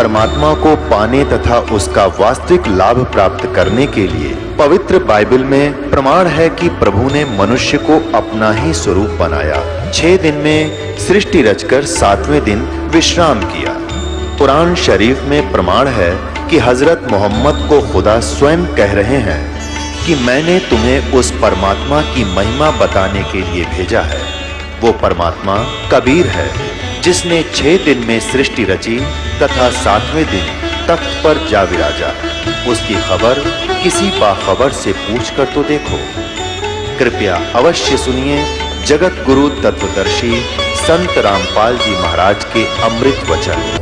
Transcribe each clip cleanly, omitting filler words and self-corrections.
परमात्मा को पाने तथा उसका वास्तविक लाभ प्राप्त करने के लिए पवित्र बाइबल में प्रमाण है कि प्रभु ने मनुष्य को अपना ही स्वरूप बनाया। 6 दिन में सृष्टि रचकर 7वें दिन विश्राम किया। कुरान शरीफ में प्रमाण है कि हजरत मोहम्मद को खुदा स्वयं कह रहे हैं कि मैंने तुम्हें उस परमात्मा की महिमा बताने के लिए भेजा है। वो परमात्मा कबीर है जिसने 6 दिन में सृष्टि रची तथा 7वें दिन तख्त पर जा विराजा। उसकी खबर किसी बाखबर से पूछकर तो देखो। कृपया अवश्य सुनिए जगत गुरु तत्वदर्शी संत रामपाल जी महाराज के अमृत वचन।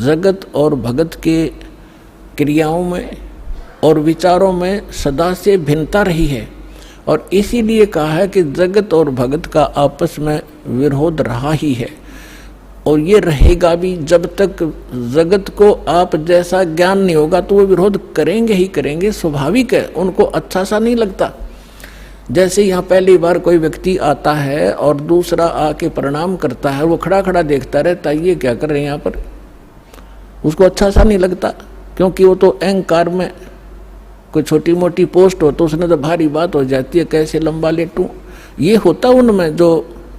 जगत और भगत के क्रियाओं में और विचारों में सदा से भिन्नता रही है और इसीलिए कहा है कि जगत और भगत का आपस में विरोध रहा ही है और ये रहेगा भी। जब तक जगत को आप जैसा ज्ञान नहीं होगा तो वो विरोध करेंगे ही करेंगे, स्वाभाविक है, उनको अच्छा सा नहीं लगता। जैसे यहाँ पहली बार कोई व्यक्ति आता है और दूसरा आके प्रणाम करता है, वो खड़ा खड़ा देखता रहता है, ये क्या कर रहे हैं यहाँ पर, उसको अच्छा सा नहीं लगता, क्योंकि वो तो अहंकार में कोई छोटी मोटी पोस्ट हो तो उसने तो भारी बात हो जाती है, कैसे लंबा लेटूं। ये होता उनमें जो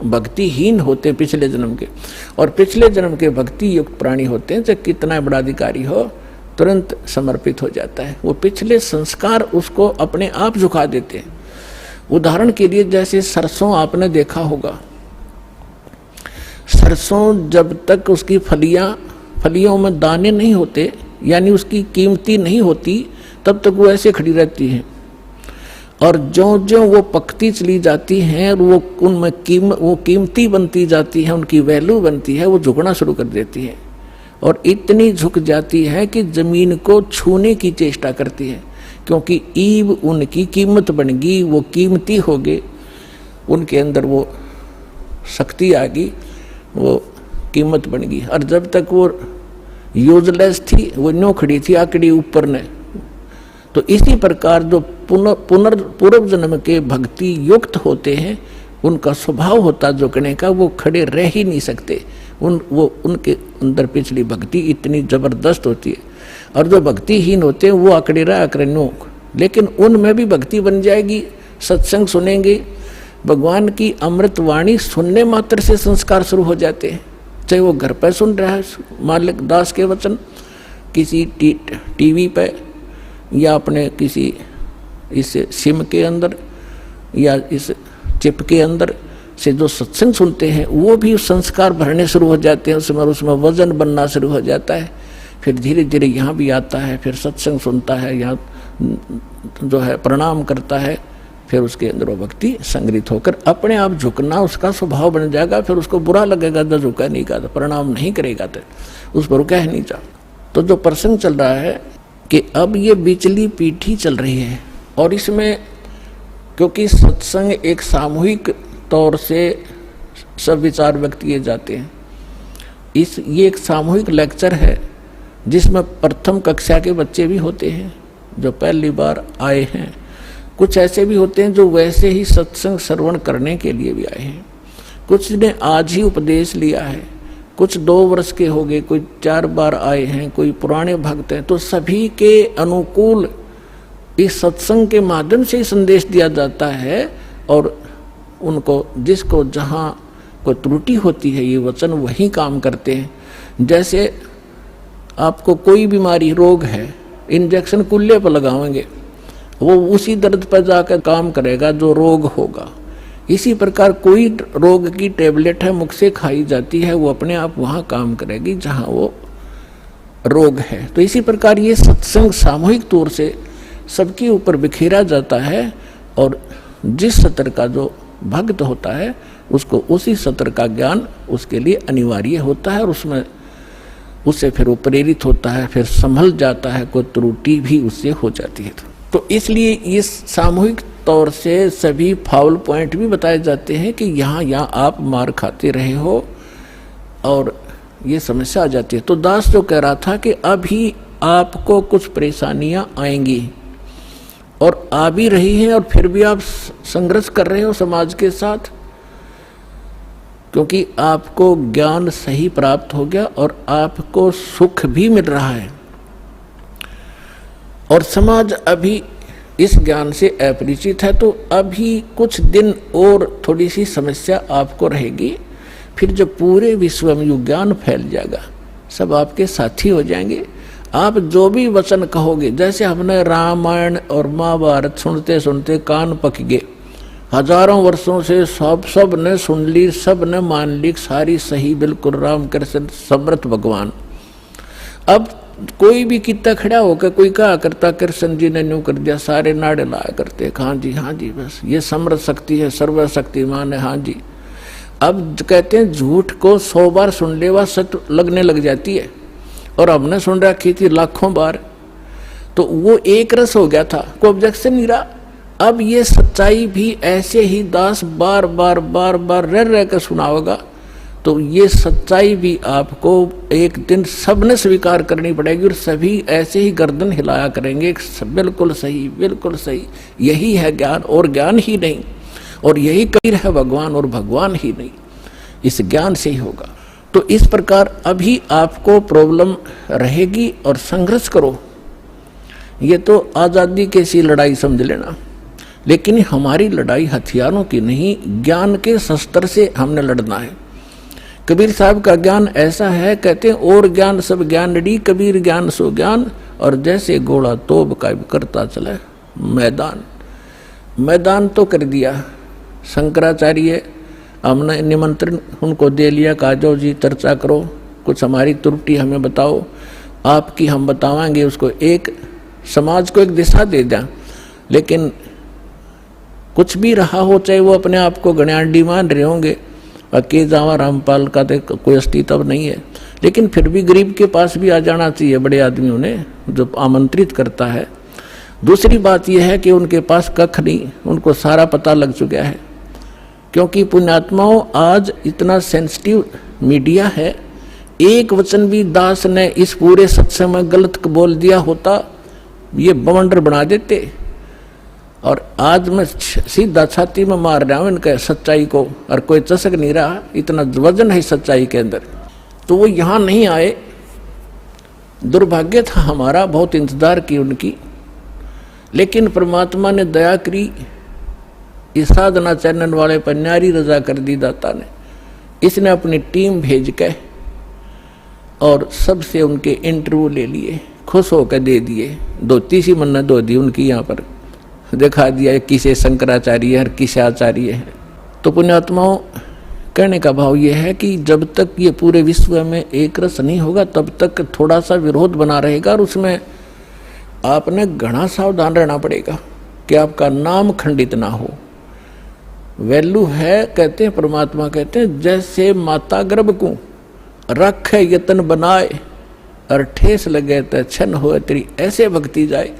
भक्तिहीन होते पिछले जन्म के, और पिछले जन्म के भक्ति युक्त प्राणी होते हैं, चाहे कितना बड़ा अधिकारी हो तुरंत समर्पित हो जाता है। वो पिछले संस्कार उसको अपने आप झुका देते हैं। उदाहरण के लिए जैसे सरसों आपने देखा होगा, सरसों जब तक उसकी फलियों में दाने नहीं होते, यानी उसकी कीमती नहीं होती, तब तक वो ऐसे खड़ी रहती है। और जो वो पकती चली जाती हैं और वो उनमें वो कीमती बनती जाती है, उनकी वैल्यू बनती है, वो झुकना शुरू कर देती है और इतनी झुक जाती है कि जमीन को छूने की चेष्टा करती है, क्योंकि ईब उनकी कीमत बन गई, वो कीमती हो गए, उनके अंदर वो शक्ति आ गई, वो कीमत बन गई। और जब तक वो यूजलेस थी, वो न्यों खड़ी थी आकड़ी ऊपर ने। तो इसी प्रकार जो पूर्व जन्म के भक्ति युक्त होते हैं, उनका स्वभाव होता झुकने का, वो खड़े रह ही नहीं सकते। उनके अंदर पिछली भक्ति इतनी जबरदस्त होती है। और जो भक्तिहीन होते हैं वो आकड़े रह आकड़े नो, लेकिन उनमें भी भक्ति बन जाएगी। सत्संग सुनेंगे, भगवान की अमृत वाणी सुनने मात्र से संस्कार शुरू हो जाते हैं। चाहे वो घर पर सुन रहा है मालिक दास के वचन, किसी टीवी पे, या अपने किसी इस सिम के अंदर या इस चिप के अंदर से जो सत्संग सुनते हैं, वो भी संस्कार भरने शुरू हो जाते हैं, उसमें वजन बनना शुरू हो जाता है। फिर धीरे धीरे यहाँ भी आता है, फिर सत्संग सुनता है, यहाँ जो है प्रणाम करता है, फिर उसके अंदर वो भक्ति संग्रहित होकर अपने आप झुकना उसका स्वभाव बन जाएगा। फिर उसको बुरा लगेगा जब झुका नहीं का, तो प्रणाम नहीं करेगा, तो उस पर कह नहीं जा। तो जो प्रसंग चल रहा है कि अब ये बिचली पीठी चल रही है, और इसमें क्योंकि सत्संग एक सामूहिक तौर से सब विचार व्यक्त किए जाते हैं, ये एक सामूहिक लेक्चर है जिसमें प्रथम कक्षा के बच्चे भी होते हैं जो पहली बार आए हैं, कुछ ऐसे भी होते हैं जो वैसे ही सत्संग श्रवण करने के लिए भी आए हैं, कुछ ने आज ही उपदेश लिया है, कुछ 2 वर्ष के हो गए, कोई 4 बार आए हैं, कोई पुराने भक्त हैं। तो सभी के अनुकूल इस सत्संग के माध्यम से संदेश दिया जाता है, और उनको जिसको जहाँ कोई त्रुटि होती है ये वचन वही काम करते हैं। जैसे आपको कोई बीमारी रोग है, इंजेक्शन कुल्ले पर लगाएंगे, वो उसी दर्द पर जाकर काम करेगा जो रोग होगा। इसी प्रकार कोई रोग की टेबलेट है मुख से खाई जाती है, वो अपने आप वहाँ काम करेगी जहाँ वो रोग है। तो इसी प्रकार ये सत्संग सामूहिक तौर से सबके ऊपर बिखेरा जाता है, और जिस सत्र का जो भक्त होता है उसको उसी सत्र का ज्ञान उसके लिए अनिवार्य होता है, और उसमें उससे फिर वो प्रेरित होता है, फिर संभल जाता है, कोई त्रुटि भी उससे हो जाती है। तो इसलिए इस सामूहिक तौर से सभी फाउल पॉइंट भी बताए जाते हैं कि यहाँ आप मार खाते रहे हो और ये समस्या आ जाती है। तो दास जो कह रहा था कि अभी आपको कुछ परेशानियां आएंगी और आ भी रही हैं, और फिर भी आप संघर्ष कर रहे हो समाज के साथ, क्योंकि आपको ज्ञान सही प्राप्त हो गया और आपको सुख भी मिल रहा है, और समाज अभी इस ज्ञान से अपरिचित है। तो अभी कुछ दिन और थोड़ी सी समस्या आपको रहेगी, फिर जब पूरे विश्व में ज्ञान फैल जाएगा, सब आपके साथी हो जाएंगे। आप जो भी वचन कहोगे, जैसे हमने रामायण और महाभारत सुनते सुनते कान पक गए, हजारों वर्षों से सब ने सुन ली, सब ने मान ली, सारी सही बिल्कुल राम कृष्ण समर्थ भगवान। अब कोई भी कितना खड़ा होकर कोई कहा करता कृष्ण जी ने न्यू कर दिया, सारे नाड़े लाया करते, हाँ जी बस ये समर्थ शक्ति है, सर्वशक्तिमान है, हाँ जी। अब कहते हैं झूठ को 100 बार सुन ले वह सत्य लगने लग जाती है, और हमने सुन रखी थी लाखों बार, तो वो एक रस हो गया था, कोई ऑब्जेक्शन नहीं रहा। अब ये सच्चाई भी ऐसे ही दास बार बार रह कर सुनाओगा, तो ये सच्चाई भी आपको एक दिन सबने स्वीकार करनी पड़ेगी, और सभी ऐसे ही गर्दन हिलाया करेंगे, बिल्कुल सही, यही है ज्ञान और ज्ञान ही नहीं, और यही कबीर है भगवान और भगवान ही नहीं, इस ज्ञान से ही होगा। तो इस प्रकार अभी आपको प्रॉब्लम रहेगी और संघर्ष करो। ये तो आज़ादी की सी लड़ाई समझ लेना, लेकिन हमारी लड़ाई हथियारों की नहीं, ज्ञान के शस्त्र से हमने लड़ना है। कबीर साहब का ज्ञान ऐसा है, कहते हैं और ज्ञान सब ज्ञानड़ी, कबीर ज्ञान सो ज्ञान, और जैसे घोड़ा तोब का करता चले मैदान तो कर दिया शंकराचार्य। हमने निमंत्रण उनको दे लिया, कहा जाओ जी चर्चा करो, कुछ हमारी त्रुटि हमें बताओ, आपकी हम बतावाएंगे, उसको एक समाज को एक दिशा दे दें। लेकिन कुछ भी रहा हो, चाहे वो अपने आप को गण्याडी मान रहे होंगे, के जावा रामपाल का तो कोई अस्तित्व नहीं है, लेकिन फिर भी गरीब के पास भी आ जाना चाहिए बड़े आदमियों ने, जो आमंत्रित करता है। दूसरी बात यह है कि उनके पास कख नहीं, उनको सारा पता लग चुका है, क्योंकि पुण्यात्माओं आज इतना सेंसिटिव मीडिया है, एक वचन भी दास ने इस पूरे सत्संग में गलत बोल दिया होता, ये बवंडर बना देते। और आज मैं सीधा छाती में मार रहा हूँ इनके सच्चाई को, और कोई चसक नहीं रहा, इतना वजन है सच्चाई के अंदर। तो वो यहाँ नहीं आए, दुर्भाग्य था हमारा, बहुत इंतजार की उनकी, लेकिन परमात्मा ने दया करी, इस साधना चैनल वाले पर न्यारी रजा कर दी दाता ने। इसने अपनी टीम भेज के और सबसे उनके इंटरव्यू ले लिए, खुश होकर दे दिए, धोती सी मन्ना धो दी उनकी, यहाँ पर दिखा दिया किसे शंकराचार्य है, किसे आचार्य है। तो पुण्यात्माओं, कहने का भाव ये है कि जब तक ये पूरे विश्व में एक रस नहीं होगा, तब तक थोड़ा सा विरोध बना रहेगा, और उसमें आपने घना सावधान रहना पड़ेगा कि आपका नाम खंडित ना हो। वैल्यू है, कहते हैं परमात्मा कहते हैं, जैसे माता गर्भ को रखे यतन बनाए, और ठेस लगे तो छन हो तेरी, ऐसे भक्ति जाए।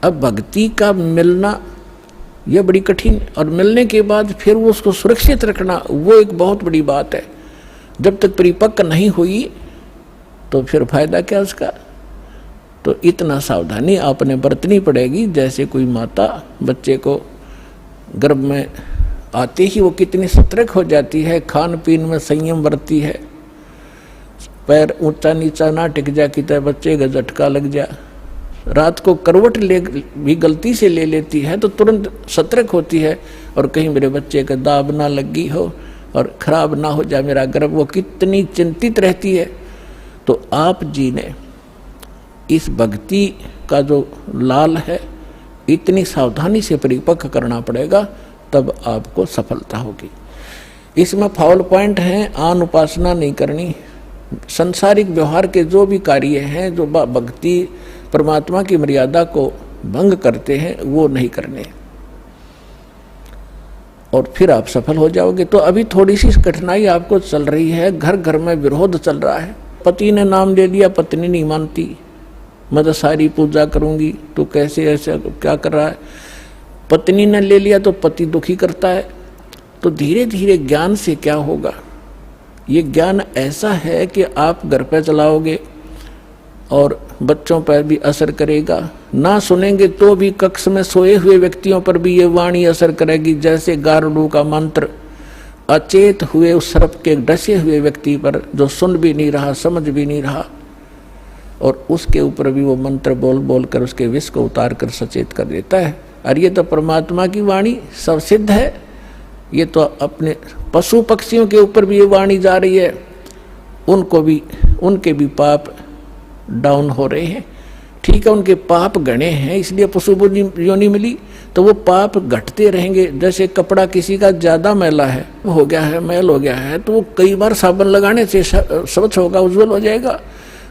अब भक्ति का मिलना यह बड़ी कठिन, और मिलने के बाद फिर वो उसको सुरक्षित रखना, वो एक बहुत बड़ी बात है। जब तक परिपक्व नहीं हुई तो फिर फायदा क्या उसका। तो इतना सावधानी आपने बरतनी पड़ेगी, जैसे कोई माता बच्चे को गर्भ में आते ही वो कितनी सतर्क हो जाती है, खान पीन में संयम बरतती है, पैर ऊंचा नीचा ना टिक जा कि बच्चे का झटका लग जा, रात को करवट ले भी गलती से ले लेती है तो तुरंत सतर्क होती है, और कहीं मेरे बच्चे का दाब ना लगी हो और खराब ना हो जाए मेरा गर्भ, वो कितनी चिंतित रहती है। तो आप जी ने इस भक्ति का जो लाल है इतनी सावधानी से परिपक्व करना पड़ेगा, तब आपको सफलता होगी। इसमें फाउल पॉइंट है, आन उपासना नहीं करनी, संसारिक व्यवहार के जो भी कार्य हैं जो भक्ति परमात्मा की मर्यादा को भंग करते हैं वो नहीं करने, और फिर आप सफल हो जाओगे। तो अभी थोड़ी सी कठिनाई आपको चल रही है, घर घर में विरोध चल रहा है। पति ने नाम ले लिया, पत्नी नहीं मानती, मैं तो सारी पूजा करूंगी, तो कैसे ऐसा क्या कर रहा है। पत्नी ने ले लिया तो पति दुखी करता है। तो धीरे धीरे ज्ञान से क्या होगा, ये ज्ञान ऐसा है कि आप घर पे चलाओगे और बच्चों पर भी असर करेगा। ना सुनेंगे तो भी कक्ष में सोए हुए व्यक्तियों पर भी ये वाणी असर करेगी, जैसे गारुड़ का मंत्र अचेत हुए उस सर्प के डसे हुए व्यक्ति पर जो सुन भी नहीं रहा, समझ भी नहीं रहा, और उसके ऊपर भी वो मंत्र बोल बोल कर उसके विष को उतार कर सचेत कर देता है। और ये तो परमात्मा की वाणी सब सिद्ध है। ये तो अपने पशु पक्षियों के ऊपर भी ये वाणी जा रही है, उनको भी, उनके भी पाप डाउन हो रहे हैं। ठीक है, उनके पाप गणे हैं इसलिए पशु योनि मिली, तो वो पाप घटते रहेंगे। जैसे कपड़ा किसी का ज्यादा मैला है, हो गया है, मैल हो गया है, तो वो कई बार साबुन लगाने से स्वच्छ होगा, उज्जवल हो जाएगा।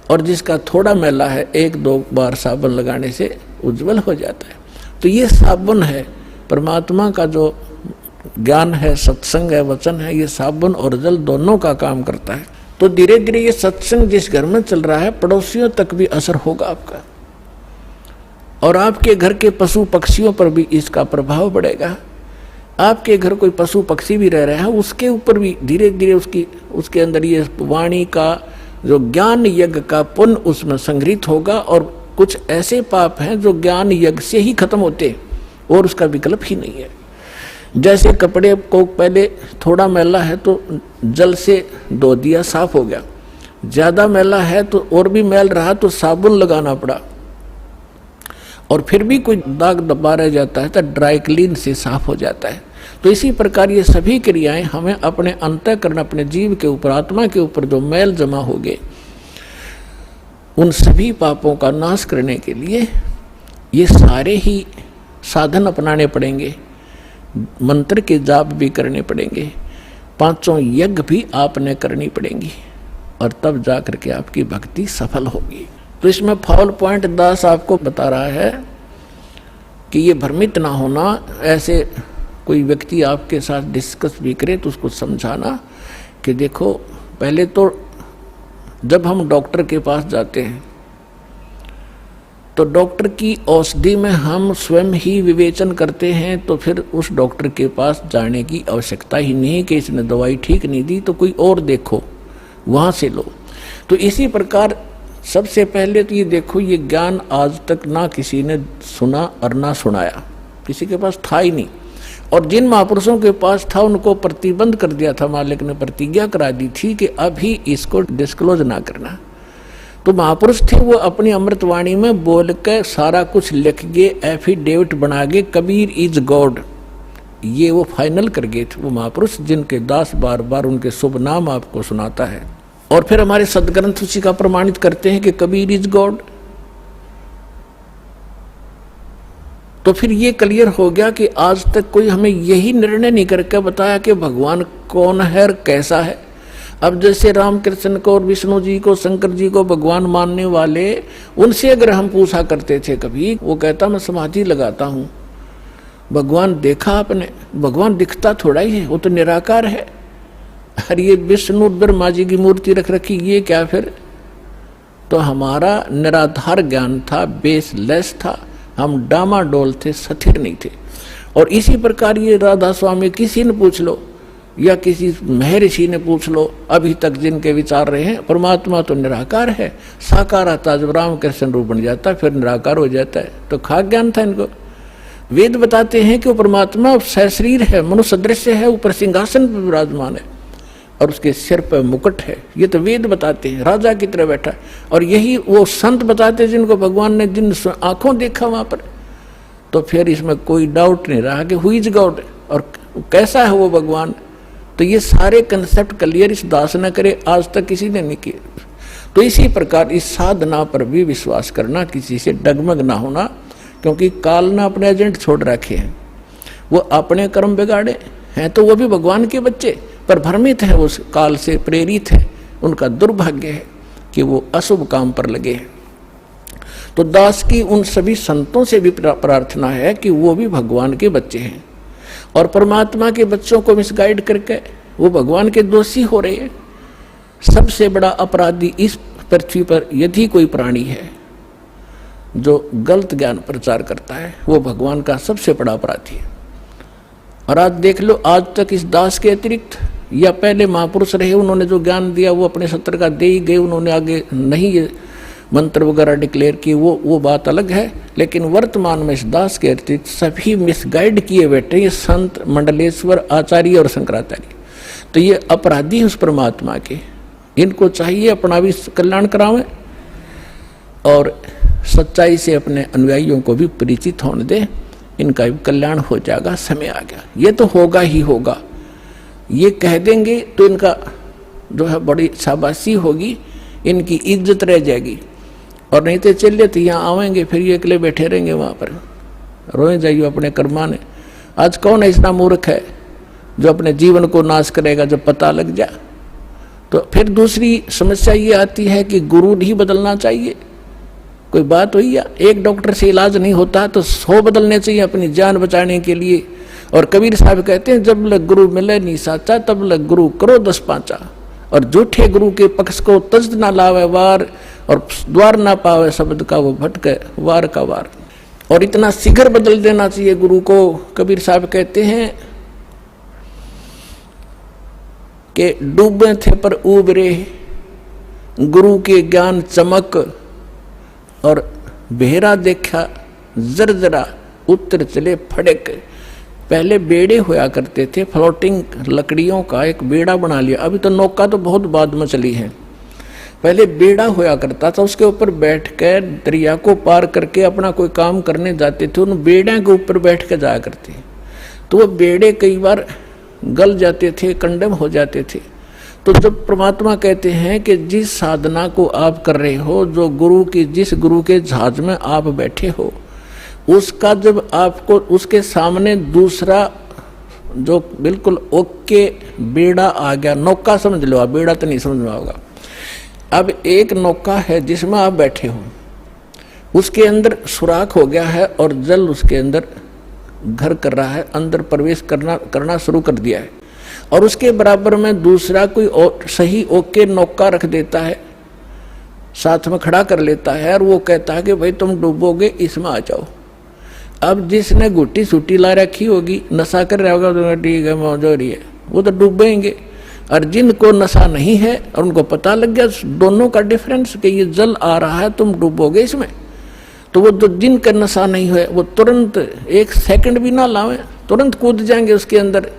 और जिसका थोड़ा मैला है, एक दो बार साबुन लगाने से उज्जवल हो जाता है। तो ये साबुन है, परमात्मा का जो ज्ञान है, सत्संग है, वचन है, ये साबुन और जल दोनों का काम करता है। तो धीरे धीरे ये सत्संग जिस घर में चल रहा है, पड़ोसियों तक भी असर होगा आपका, और आपके घर के पशु पक्षियों पर भी इसका प्रभाव पड़ेगा। आपके घर कोई पशु पक्षी भी रह रहा है, उसके ऊपर भी धीरे धीरे उसके अंदर ये वाणी का जो ज्ञान यज्ञ का पुण्य उसमें संग्रहित होगा। और कुछ ऐसे पाप हैं जो ज्ञान यज्ञ से ही खत्म होते और उसका विकल्प ही नहीं है। जैसे कपड़े को पहले थोड़ा मैला है तो जल से धो दिया, साफ हो गया, ज्यादा मैला है तो और भी मैल रहा तो साबुन लगाना पड़ा, और फिर भी कोई दाग दबा रह जाता है तो ड्राई क्लीन से साफ हो जाता है। तो इसी प्रकार ये सभी क्रियाएं हमें अपने अंतःकरण, अपने जीव के ऊपर, आत्मा के ऊपर जो मैल जमा हो गए, उन सभी पापों का नाश करने के लिए ये सारे ही साधन अपनाने पड़ेंगे, मंत्र के जाप भी करने पड़ेंगे, पांचों यज्ञ भी आपने करनी पड़ेंगी, और तब जाकर के आपकी भक्ति सफल होगी। तो इसमें फाउल पॉइंट 10 आपको बता रहा है कि ये भ्रमित ना होना। ऐसे कोई व्यक्ति आपके साथ डिस्कस भी करे तो उसको समझाना कि देखो, पहले तो जब हम डॉक्टर के पास जाते हैं तो डॉक्टर की औषधि में हम स्वयं ही विवेचन करते हैं, तो फिर उस डॉक्टर के पास जाने की आवश्यकता ही नहीं कि इसने दवाई ठीक नहीं दी तो कोई और देखो, वहाँ से लो। तो इसी प्रकार सबसे पहले तो ये देखो, ये ज्ञान आज तक ना किसी ने सुना और ना सुनाया, किसी के पास था ही नहीं। और जिन महापुरुषों के पास था उनको प्रतिबंध कर दिया था, मालिक ने प्रतिज्ञा करा दी थी कि अभी इसको डिस्क्लोज ना करना। तो महापुरुष थे, वो अपनी अमृतवाणी में बोल के सारा कुछ लिख गए, एफिडेविट बना गए, कबीर इज गॉड, ये वो फाइनल कर गए थे वो महापुरुष, जिनके दास बार बार उनके शुभ नाम आपको सुनाता है। और फिर हमारे सदग्रंथ उसी का प्रमाणित करते हैं कि कबीर इज गॉड। तो फिर ये क्लियर हो गया कि आज तक कोई हमें यही निर्णय नहीं करके बताया कि भगवान कौन है और कैसा है। अब जैसे रामकृष्ण को और विष्णु जी को, शंकर जी को भगवान मानने वाले, उनसे अगर हम पूछा करते थे कभी, वो कहता मैं समाधि लगाता हूँ, भगवान देखा आपने? भगवान दिखता थोड़ा ही है, वो तो निराकार है। अरे ये विष्णु ब्रह्मा जी की मूर्ति रख रखी, ये क्या फिर? तो हमारा निराधार ज्ञान था, बेसलेस था, हम डामाडोल थे, स्थिर नहीं थे। और इसी प्रकार ये राधा स्वामी किसी ने पूछ लो या किसी महर्षि ने पूछ लो, अभी तक जिनके विचार रहे हैं, परमात्मा तो निराकार है, साकार आता जब रामकृष्ण रूप बन जाता है फिर निराकार हो जाता है। तो खाक ज्ञान था इनको। वेद बताते हैं कि वो परमात्मा सशरीर है, मनुष्य दृश्य है, ऊपर सिंहासन पर विराजमान है और उसके सिर पर मुकुट है। ये तो वेद बताते हैं, राजा की तरह बैठा। और यही वो संत बताते हैं जिनको भगवान ने जिन आंखों देखा वहां पर। तो फिर इसमें कोई डाउट नहीं रहा कि हु इज गॉड और कैसा है वो भगवान। तो ये सारे कंसेप्ट क्लियर इस दास ने करे, आज तक किसी ने नहीं किए। तो इसी प्रकार इस साधना पर भी विश्वास करना, किसी से डगमग ना होना, क्योंकि काल ने अपने एजेंट छोड़ रखे हैं। वो अपने कर्म बिगाड़े हैं तो वो भी भगवान के बच्चे, पर भ्रमित है, उस काल से प्रेरित है। उनका दुर्भाग्य है कि वो अशुभ काम पर लगे हैं। तो दास की उन सभी संतों से भी प्रार्थना है कि वो भी भगवान के बच्चे हैं, और परमात्मा के बच्चों को मिसगाइड करके वो भगवान के दोषी हो रहे हैं। सबसे बड़ा अपराधी इस पृथ्वी पर यदि कोई प्राणी है जो गलत ज्ञान प्रचार करता है, वो भगवान का सबसे बड़ा अपराधी है। और आज देख लो, आज तक इस दास के अतिरिक्त या पहले महापुरुष रहे, उन्होंने जो ज्ञान दिया वो अपने सत्र का दे ही गए, उन्होंने आगे नहीं ये मंत्र वगैरह डिक्लेयर किए, वो बात अलग है। लेकिन वर्तमान में इस दास के अतिरिक्त सभी मिसगाइड किए बैठे ये संत, मंडलेश्वर, आचार्य और शंकराचार्य। तो ये अपराधी उस परमात्मा के, इनको चाहिए अपना भी कल्याण करावें और सच्चाई से अपने अनुयायियों को भी परिचित होने दें। इनका भी कल्याण हो जाएगा, समय आ गया, ये तो होगा ही होगा। ये कह देंगे तो इनका जो है बड़ी शाबाशी होगी, इनकी इज्जत रह जाएगी। और नहीं तो चलिए तो यहाँ आवेंगे, फिर ये अकेले बैठे रहेंगे वहाँ पर, रोए जाइए अपने कर्माने। आज कौन ऐसा मूर्ख है जो अपने जीवन को नाश करेगा जब पता लग जाए? तो फिर दूसरी समस्या ये आती है कि गुरु नहीं बदलना चाहिए। कोई बात हुई या एक डॉक्टर से इलाज नहीं होता तो 100 बदलने चाहिए अपनी जान बचाने के लिए। और कबीर साहब कहते हैं, जब लग गुरु मिले नहीं साचा, तब लग गुरु करो 10 पाँचा। और झूठे गुरु के पक्ष को तज ना लावे वार, और द्वार ना पावे शब्द का वो भटके वार का वार। और इतना शीघ्र बदल देना चाहिए गुरु को। कबीर साहब कहते हैं कि डूबे थे पर उबरे, गुरु के ज्ञान चमक, और बेहरा देखा जरजरा, उत्तर चले फड़क। पहले बेड़े होया करते थे, फ्लोटिंग लकड़ियों का एक बेड़ा बना लिया। अभी तो नौका तो बहुत बाद में चली है, पहले बेड़ा होया करता था, उसके ऊपर बैठ कर दरिया को पार करके अपना कोई काम करने जाते थे, उन बेड़े के ऊपर बैठ कर जाया करते। तो वो बेड़े कई बार गल जाते थे, कंडम हो जाते थे। तो जब परमात्मा कहते हैं कि जिस साधना को आप कर रहे हो, जो गुरु की, जिस गुरु के जहाज में आप बैठे हो, उसका जब आपको उसके सामने दूसरा जो बिल्कुल ओके बेड़ा आ गया, नौका समझ लो आप, बेड़ा तो नहीं समझ में होगा। अब एक नौका है जिसमें आप बैठे हो, उसके अंदर सुराख हो गया है और जल उसके अंदर घर कर रहा है, अंदर प्रवेश करना शुरू कर दिया है। और उसके बराबर में दूसरा कोई सही ओके नौका रख देता है, साथ में खड़ा कर लेता है, और वो कहता है कि भाई तुम डूबोगे, इसमें आ जाओ। अब जिसने गुट्टी सूटी ला रखी होगी, नशा कर रहा होगा, तो ठीक है मौज हो रही है, वो तो डूबेंगे। और जिनको नशा नहीं है और उनको पता लग गया दोनों का डिफरेंस कि ये जल आ रहा है, तुम डूबोगे इसमें, तो वो जो जिनका नशा नहीं है वो तुरंत 1 सेकंड भी ना लावे, तुरंत कूद जाएंगे उसके अंदर।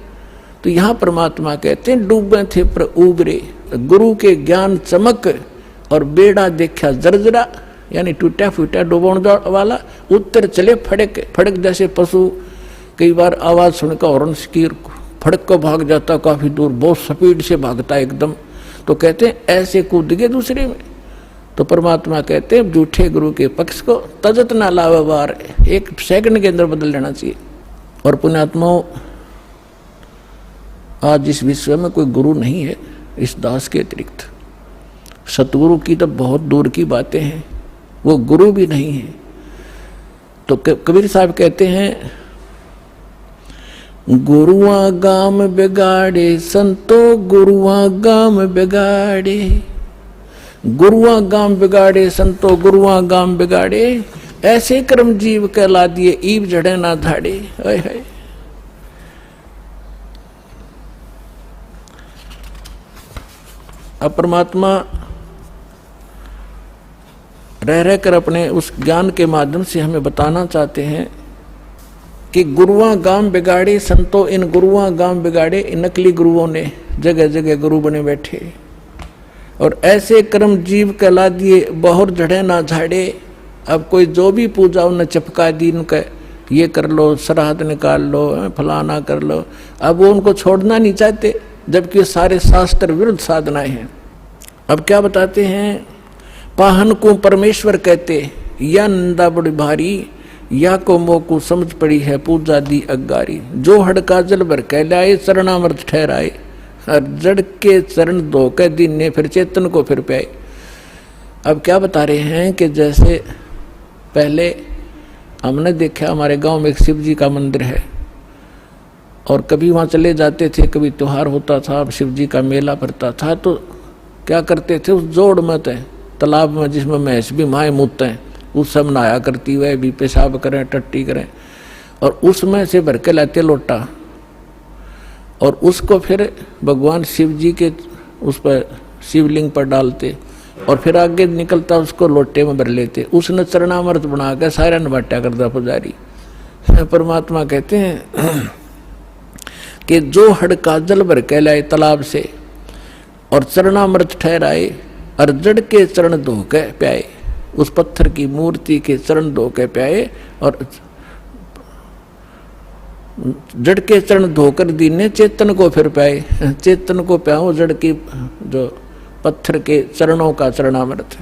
तो यहाँ परमात्मा कहते हैं, डूबे थे पर उबरे, गुरु के ज्ञान चमक, और बेड़ा देखा जर्जरा, यानी टूटा फूटा डुबोण वाला, उत्तर चले फड़क। फड़क जैसे पशु कई बार आवाज सुनकर हॉर्न की फड़क को भाग जाता, काफी दूर बहुत स्पीड से भागता एकदम। तो कहते हैं ऐसे कूद गए दूसरे में। तो परमात्मा कहते हैं झूठे गुरु के पक्ष को तजत ना लावे वार, 1 सेकंड के अंदर बदल लेना चाहिए। और पुण्यात्माओं, आज इस विश्व में कोई गुरु नहीं है इस दास के अतिरिक्त। सतगुरु की तो बहुत दूर की बातें हैं, वो गुरु भी नहीं है। तो कबीर साहब कहते हैं, गुरुआ गाम बिगाड़े संतो, गुरुआ गाम बिगाड़े, गुरुआ गाम बिगाड़े संतो, गुरुआ गाम बिगाड़े, ऐसे कर्म जीव कहला दिए, ईब जड़े ना धाड़े। है अब परमात्मा रह रहकर अपने उस ज्ञान के माध्यम से हमें बताना चाहते हैं कि गुरुआ गाम बिगाड़े संतो, इन गुरुआ गाम बिगाड़े, इन नकली गुरुओं ने जगह जगह गुरु बने बैठे, और ऐसे कर्म जीव कहला दिए, बहुत झड़े ना झाड़े। अब कोई जो भी पूजा उन्हें चपका दी, उनका ये कर लो, श्राद्ध निकाल लो, फलाना कर लो। अब वो उनको छोड़ना नहीं चाहते, जबकि सारे शास्त्र विरुद्ध साधनाएं हैं। अब क्या बताते हैं पाहन को परमेश्वर कहते, या नंदा बड़ी भारी, या को मोकू समझ पड़ी है पूजा दी अगारी। जो हड़का जल भर कहलाए चरणामृत ठहराए, और जड़ के चरण धो के दिन ने फिर चेतन को फिर प्याए। अब क्या बता रहे हैं कि जैसे पहले हमने देखा हमारे गांव में एक शिव जी का मंदिर है, और कभी वहाँ चले जाते थे, कभी त्योहार होता था, शिव जी का मेला पड़ता था, तो क्या करते थे, उस जोड़ में तालाब में जिसमें भैंस भी माए मूतते हैं, उस सब नहाया करती, वह भी पेशाब करें टट्टी करें, और उसमें से भर के लाते लोटा, और उसको फिर भगवान शिव जी के उस पर शिवलिंग पर डालते, और फिर आगे निकलता उसको लोटे में भर लेते। उसने चरणामृत बना कर सारा नबाटा करता पुजारी। परमात्मा कहते हैं कि जो हड़का जल भर कहलाए तालाब से, और चरणामृत ठहराए, और जड़ के चरण धो के प्याए। उस पत्थर की मूर्ति के चरण धो के प्याए, और जड़ के चरण धोकर दीने चेतन को फिर प्याए। चेतन को प्याओ जड़ की जो पत्थर के चरणों का चरणामृत।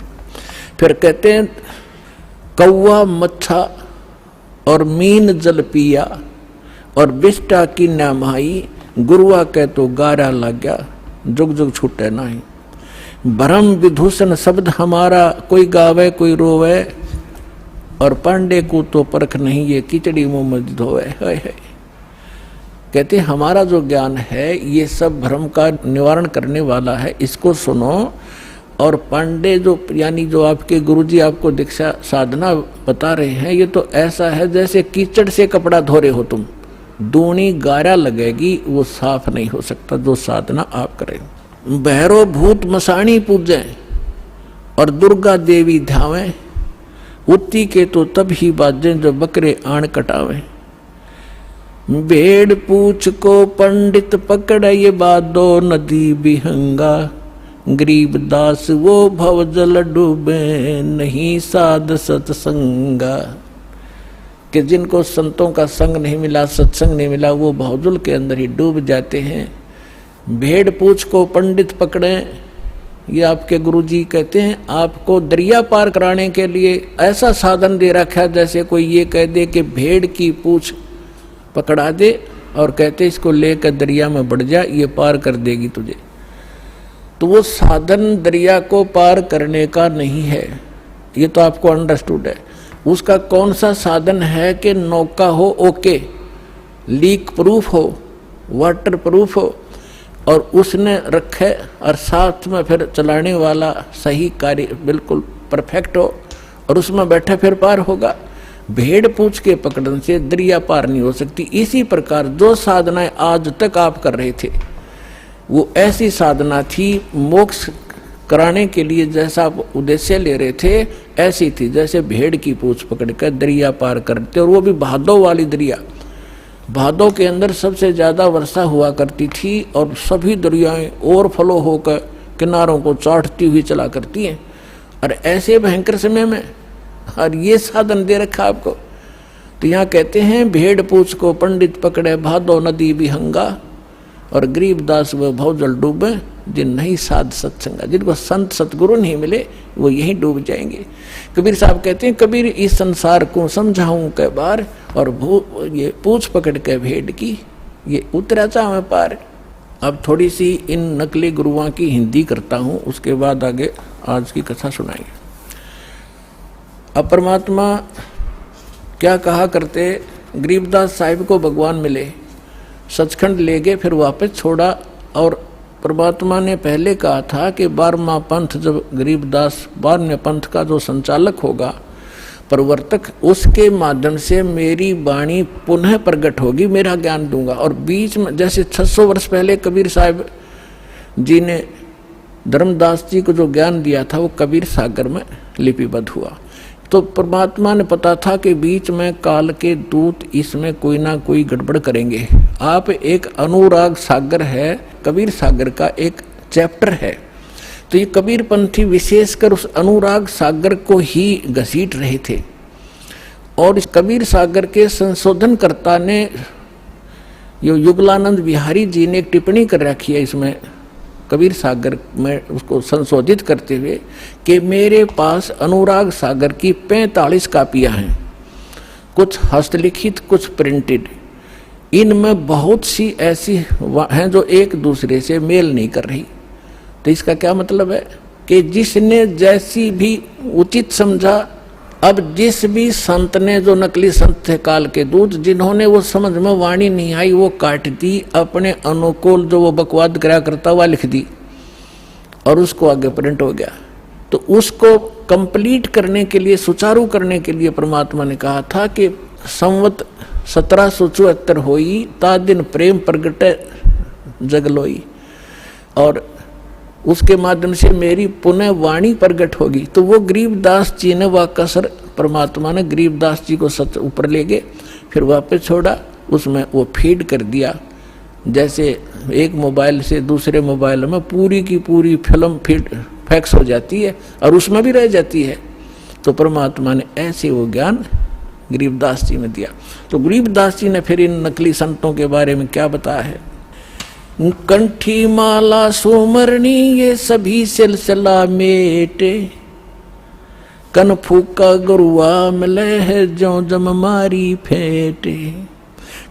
फिर कहते हैं कौवा मच्छा और मीन जल पिया, और बिष्टा की नामाई, गुरुआ कह तो गारा लग गया, जुग जुग छूटे नहीं। भरम विभूषण शब्द हमारा, कोई गावे कोई रोवे, और पांडे को तो परख नहीं ये खिचड़ी मुंह में धोवे। है कहते हमारा जो ज्ञान है ये सब भ्रम का निवारण करने वाला है, इसको सुनो। और पांडे जो यानी जो आपके गुरुजी आपको दीक्षा साधना बता रहे हैं, ये तो ऐसा है जैसे कीचड़ से कपड़ा धो रहे हो तुम, दूनी गारा लगेगी, वो साफ नहीं हो सकता जो साधना आप करें। भैरो भूत मसाणी पूजें, और दुर्गा देवी ध्यावें, उत्ती के तो तब ही बाजें जो बकरे आण कटावें। भेड़ पूछ को पंडित पकड़े, ये बादो नदी बिहंगा, गरीब दास वो भव जल डूबे, नहीं साध सत्संगा। कि जिनको संतों का संग नहीं मिला, सत्संग नहीं मिला, वो भवजल के अंदर ही डूब जाते हैं। भेड़ पूछ को पंडित पकड़े, ये आपके गुरुजी कहते हैं आपको दरिया पार कराने के लिए ऐसा साधन दे रखा है, जैसे कोई ये कह दे कि भेड़ की पूछ पकड़ा दे और कहते इसको लेकर दरिया में बढ़ जा, ये पार कर देगी तुझे। तो वो साधन दरिया को पार करने का नहीं है, ये तो आपको अंडरस्टूड है। उसका कौन सा साधन है कि नौका हो ओके, लीक प्रूफ हो, वाटर प्रूफ हो, और उसने रखे और साथ में फिर चलाने वाला सही कार्य बिल्कुल परफेक्ट हो, और उसमें बैठे फिर पार होगा। भेड़ पूछ के पकड़ने से दरिया पार नहीं हो सकती। इसी प्रकार जो साधनाएं आज तक आप कर रहे थे वो ऐसी साधना थी, मोक्ष कराने के लिए जैसा आप उद्देश्य ले रहे थे ऐसी थी, जैसे भेड़ की पूछ पकड़ कर दरिया पार करते, और वो भी भादों वाली दरिया। भादों के अंदर सबसे ज़्यादा वर्षा हुआ करती थी, और सभी दरियाएं ओवरफ्लो होकर किनारों को चाटती हुई चला करती हैं। और ऐसे भयंकर समय में और ये साधन दे रखा आपको। तो यहाँ कहते हैं भेड़ पूछ को पंडित पकड़े, भादो नदी विहंगा, और गरीब दास व भवजल डूबे, जिन नहीं साध सत्संगा। जिनको संत सतगुरु नहीं मिले वो यहीं डूब जाएंगे। कबीर साहब कहते हैं कबीर इस संसार को समझाऊं के बार, और ये पूछ पकड़ के भेड़ की ये उतरा चाहे पार। अब थोड़ी सी इन नकली गुरुओं की हिंदी करता हूँ, उसके बाद आगे आज की कथा सुनाएंगे। अब परमात्मा क्या कहा करते, गरीबदास साहिब को भगवान मिले, सचखंड ले गए, फिर वापस छोड़ा। और परमात्मा ने पहले कहा था कि 12वां पंथ जब गरीबदास 12वें पंथ का जो संचालक होगा, प्रवर्तक, उसके माध्यम से मेरी वाणी पुनः प्रकट होगी, मेरा ज्ञान दूंगा। और बीच में जैसे 600 वर्ष पहले कबीर साहब जी ने धर्मदास जी को जो ज्ञान दिया था वो कबीर सागर में लिपिबद्ध हुआ। तो परमात्मा ने पता था कि बीच में काल के दूत इसमें कोई ना कोई गड़बड़ करेंगे। आप एक अनुराग सागर है, कबीर सागर का एक चैप्टर है। तो ये कबीर पंथी विशेषकर उस अनुराग सागर को ही घसीट रहे थे। और इस कबीर सागर के संशोधनकर्ता ने, यो युगलानंद बिहारी जी ने एक टिप्पणी कर रखी है इसमें, कबीर सागर में उसको संशोधित करते हुए कि मेरे पास अनुराग सागर की 45 कापियां हैं, कुछ हस्तलिखित कुछ प्रिंटेड। इनमें बहुत सी ऐसी हैं जो एक दूसरे से मेल नहीं कर रही। तो इसका क्या मतलब है कि जिसने जैसी भी उचित समझा, अब जिस भी संत ने, जो नकली संत थे काल के दूत, जिन्होंने वो समझ में वाणी नहीं आई वो काट दी, अपने अनुकूल जो वो बकवाद करा करता हुआ लिख दी और उसको आगे प्रिंट हो गया। तो उसको कंप्लीट करने के लिए, सुचारू करने के लिए परमात्मा ने कहा था कि संवत 1774 होई ता दिन प्रेम प्रगटे जगलोई, और उसके माध्यम से मेरी पुनः वाणी प्रगट होगी। तो वो गरीबदास जी ने वह कसर, परमात्मा ने गरीबदास जी को सच ऊपर ले गए, फिर वापस छोड़ा, उसमें वो फीड कर दिया। जैसे एक मोबाइल से दूसरे मोबाइल में पूरी की पूरी फिल्म फीड फैक्स हो जाती है और उसमें भी रह जाती है। तो परमात्मा ने ऐसे वो ज्ञान गरीबदास जी में दिया। तो गरीबदास जी ने फिर इन नकली संतों के बारे में क्या बताया है? कंठी माला सुमरनी ये सभी सिलसिला मेटे, कन फूका गुरुआ मिले है जो जम मारी फेटे।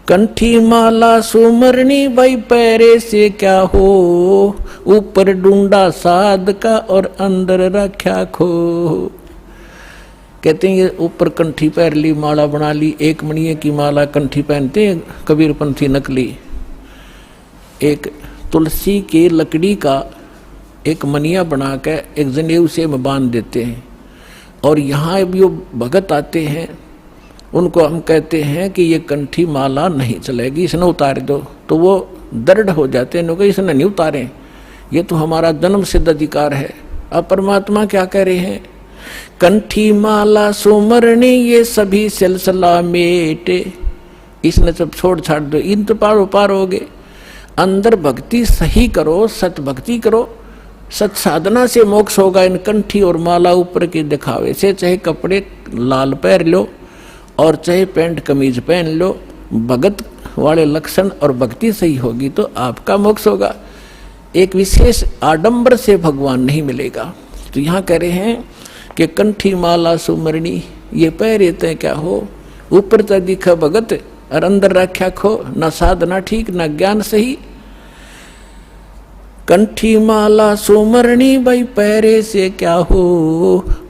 कंठी माला सुमरनी भाई पैरे से क्या हो, ऊपर डूंडा साध का और अंदर रख्या खो। कहते हैं ये ऊपर कंठी पैर ली, माला बना ली, एक मणिये की माला कंठी पहनते हैं कबीरपंथी नकली। एक तुलसी की लकड़ी का एक मनिया बना के एक जनेऊ से में बांध देते हैं, और यहाँ भी वो भगत आते हैं, उनको हम कहते हैं कि ये कंठी माला नहीं चलेगी, इसने उतार दो। तो वो दृढ़ हो जाते हैं, इसने नहीं उतारे, ये तो हमारा जन्म सिद्ध अधिकार है। अब परमात्मा क्या कह रहे हैं? कंठी माला सुमरनी ये सभी सिलसिला मेटे, इसने सब छोड़ छाड़ दो, इन तो पार हो गए। अंदर भक्ति सही करो, सत भक्ति करो, सत साधना से मोक्ष होगा। इन कंठी और माला ऊपर के दिखावे से, चाहे कपड़े लाल पहन लो और चाहे पैंट कमीज पहन लो, भगत वाले लक्षण और भक्ति सही होगी तो आपका मोक्ष होगा। एक विशेष आडंबर से भगवान नहीं मिलेगा। तो यहाँ कह रहे हैं कि कंठी माला सुमरणी ये पहरे ते क्या हो, ऊपर तक दिखा भगत और अंदर रख्या खो, न साधना ठीक न ज्ञान सही। कंठी माला सुमरणी भाई पैरे से क्या हो,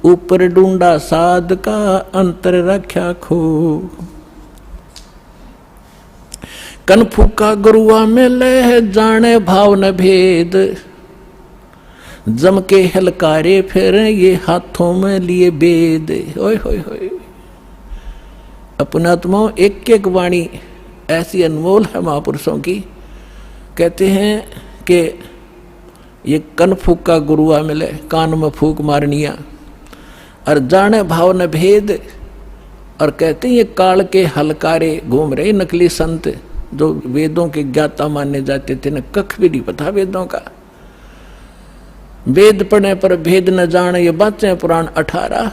ऊपर ढूंढा साध का अंतर रख्या खो। कन फूका गुरुआ में ले जाने भाव न भेद, जम के हलकारे फिर ये हाथों में लिए बेद। ओए होए होए, अपनात्माओं एक एक वाणी ऐसी अनमोल है महापुरुषों की। कहते हैं कि ये कन फूका गुरुआ मिले, कान में फूक मारनिया, और जाने भाव न भेद। और कहते हैं ये काल के हलकारे घूम रहे नकली संत जो वेदों के ज्ञाता माने जाते थे, न कख भी नहीं पता वेदों का। वेद पढ़ने पर भेद न जाने ये बातें पुराण 18,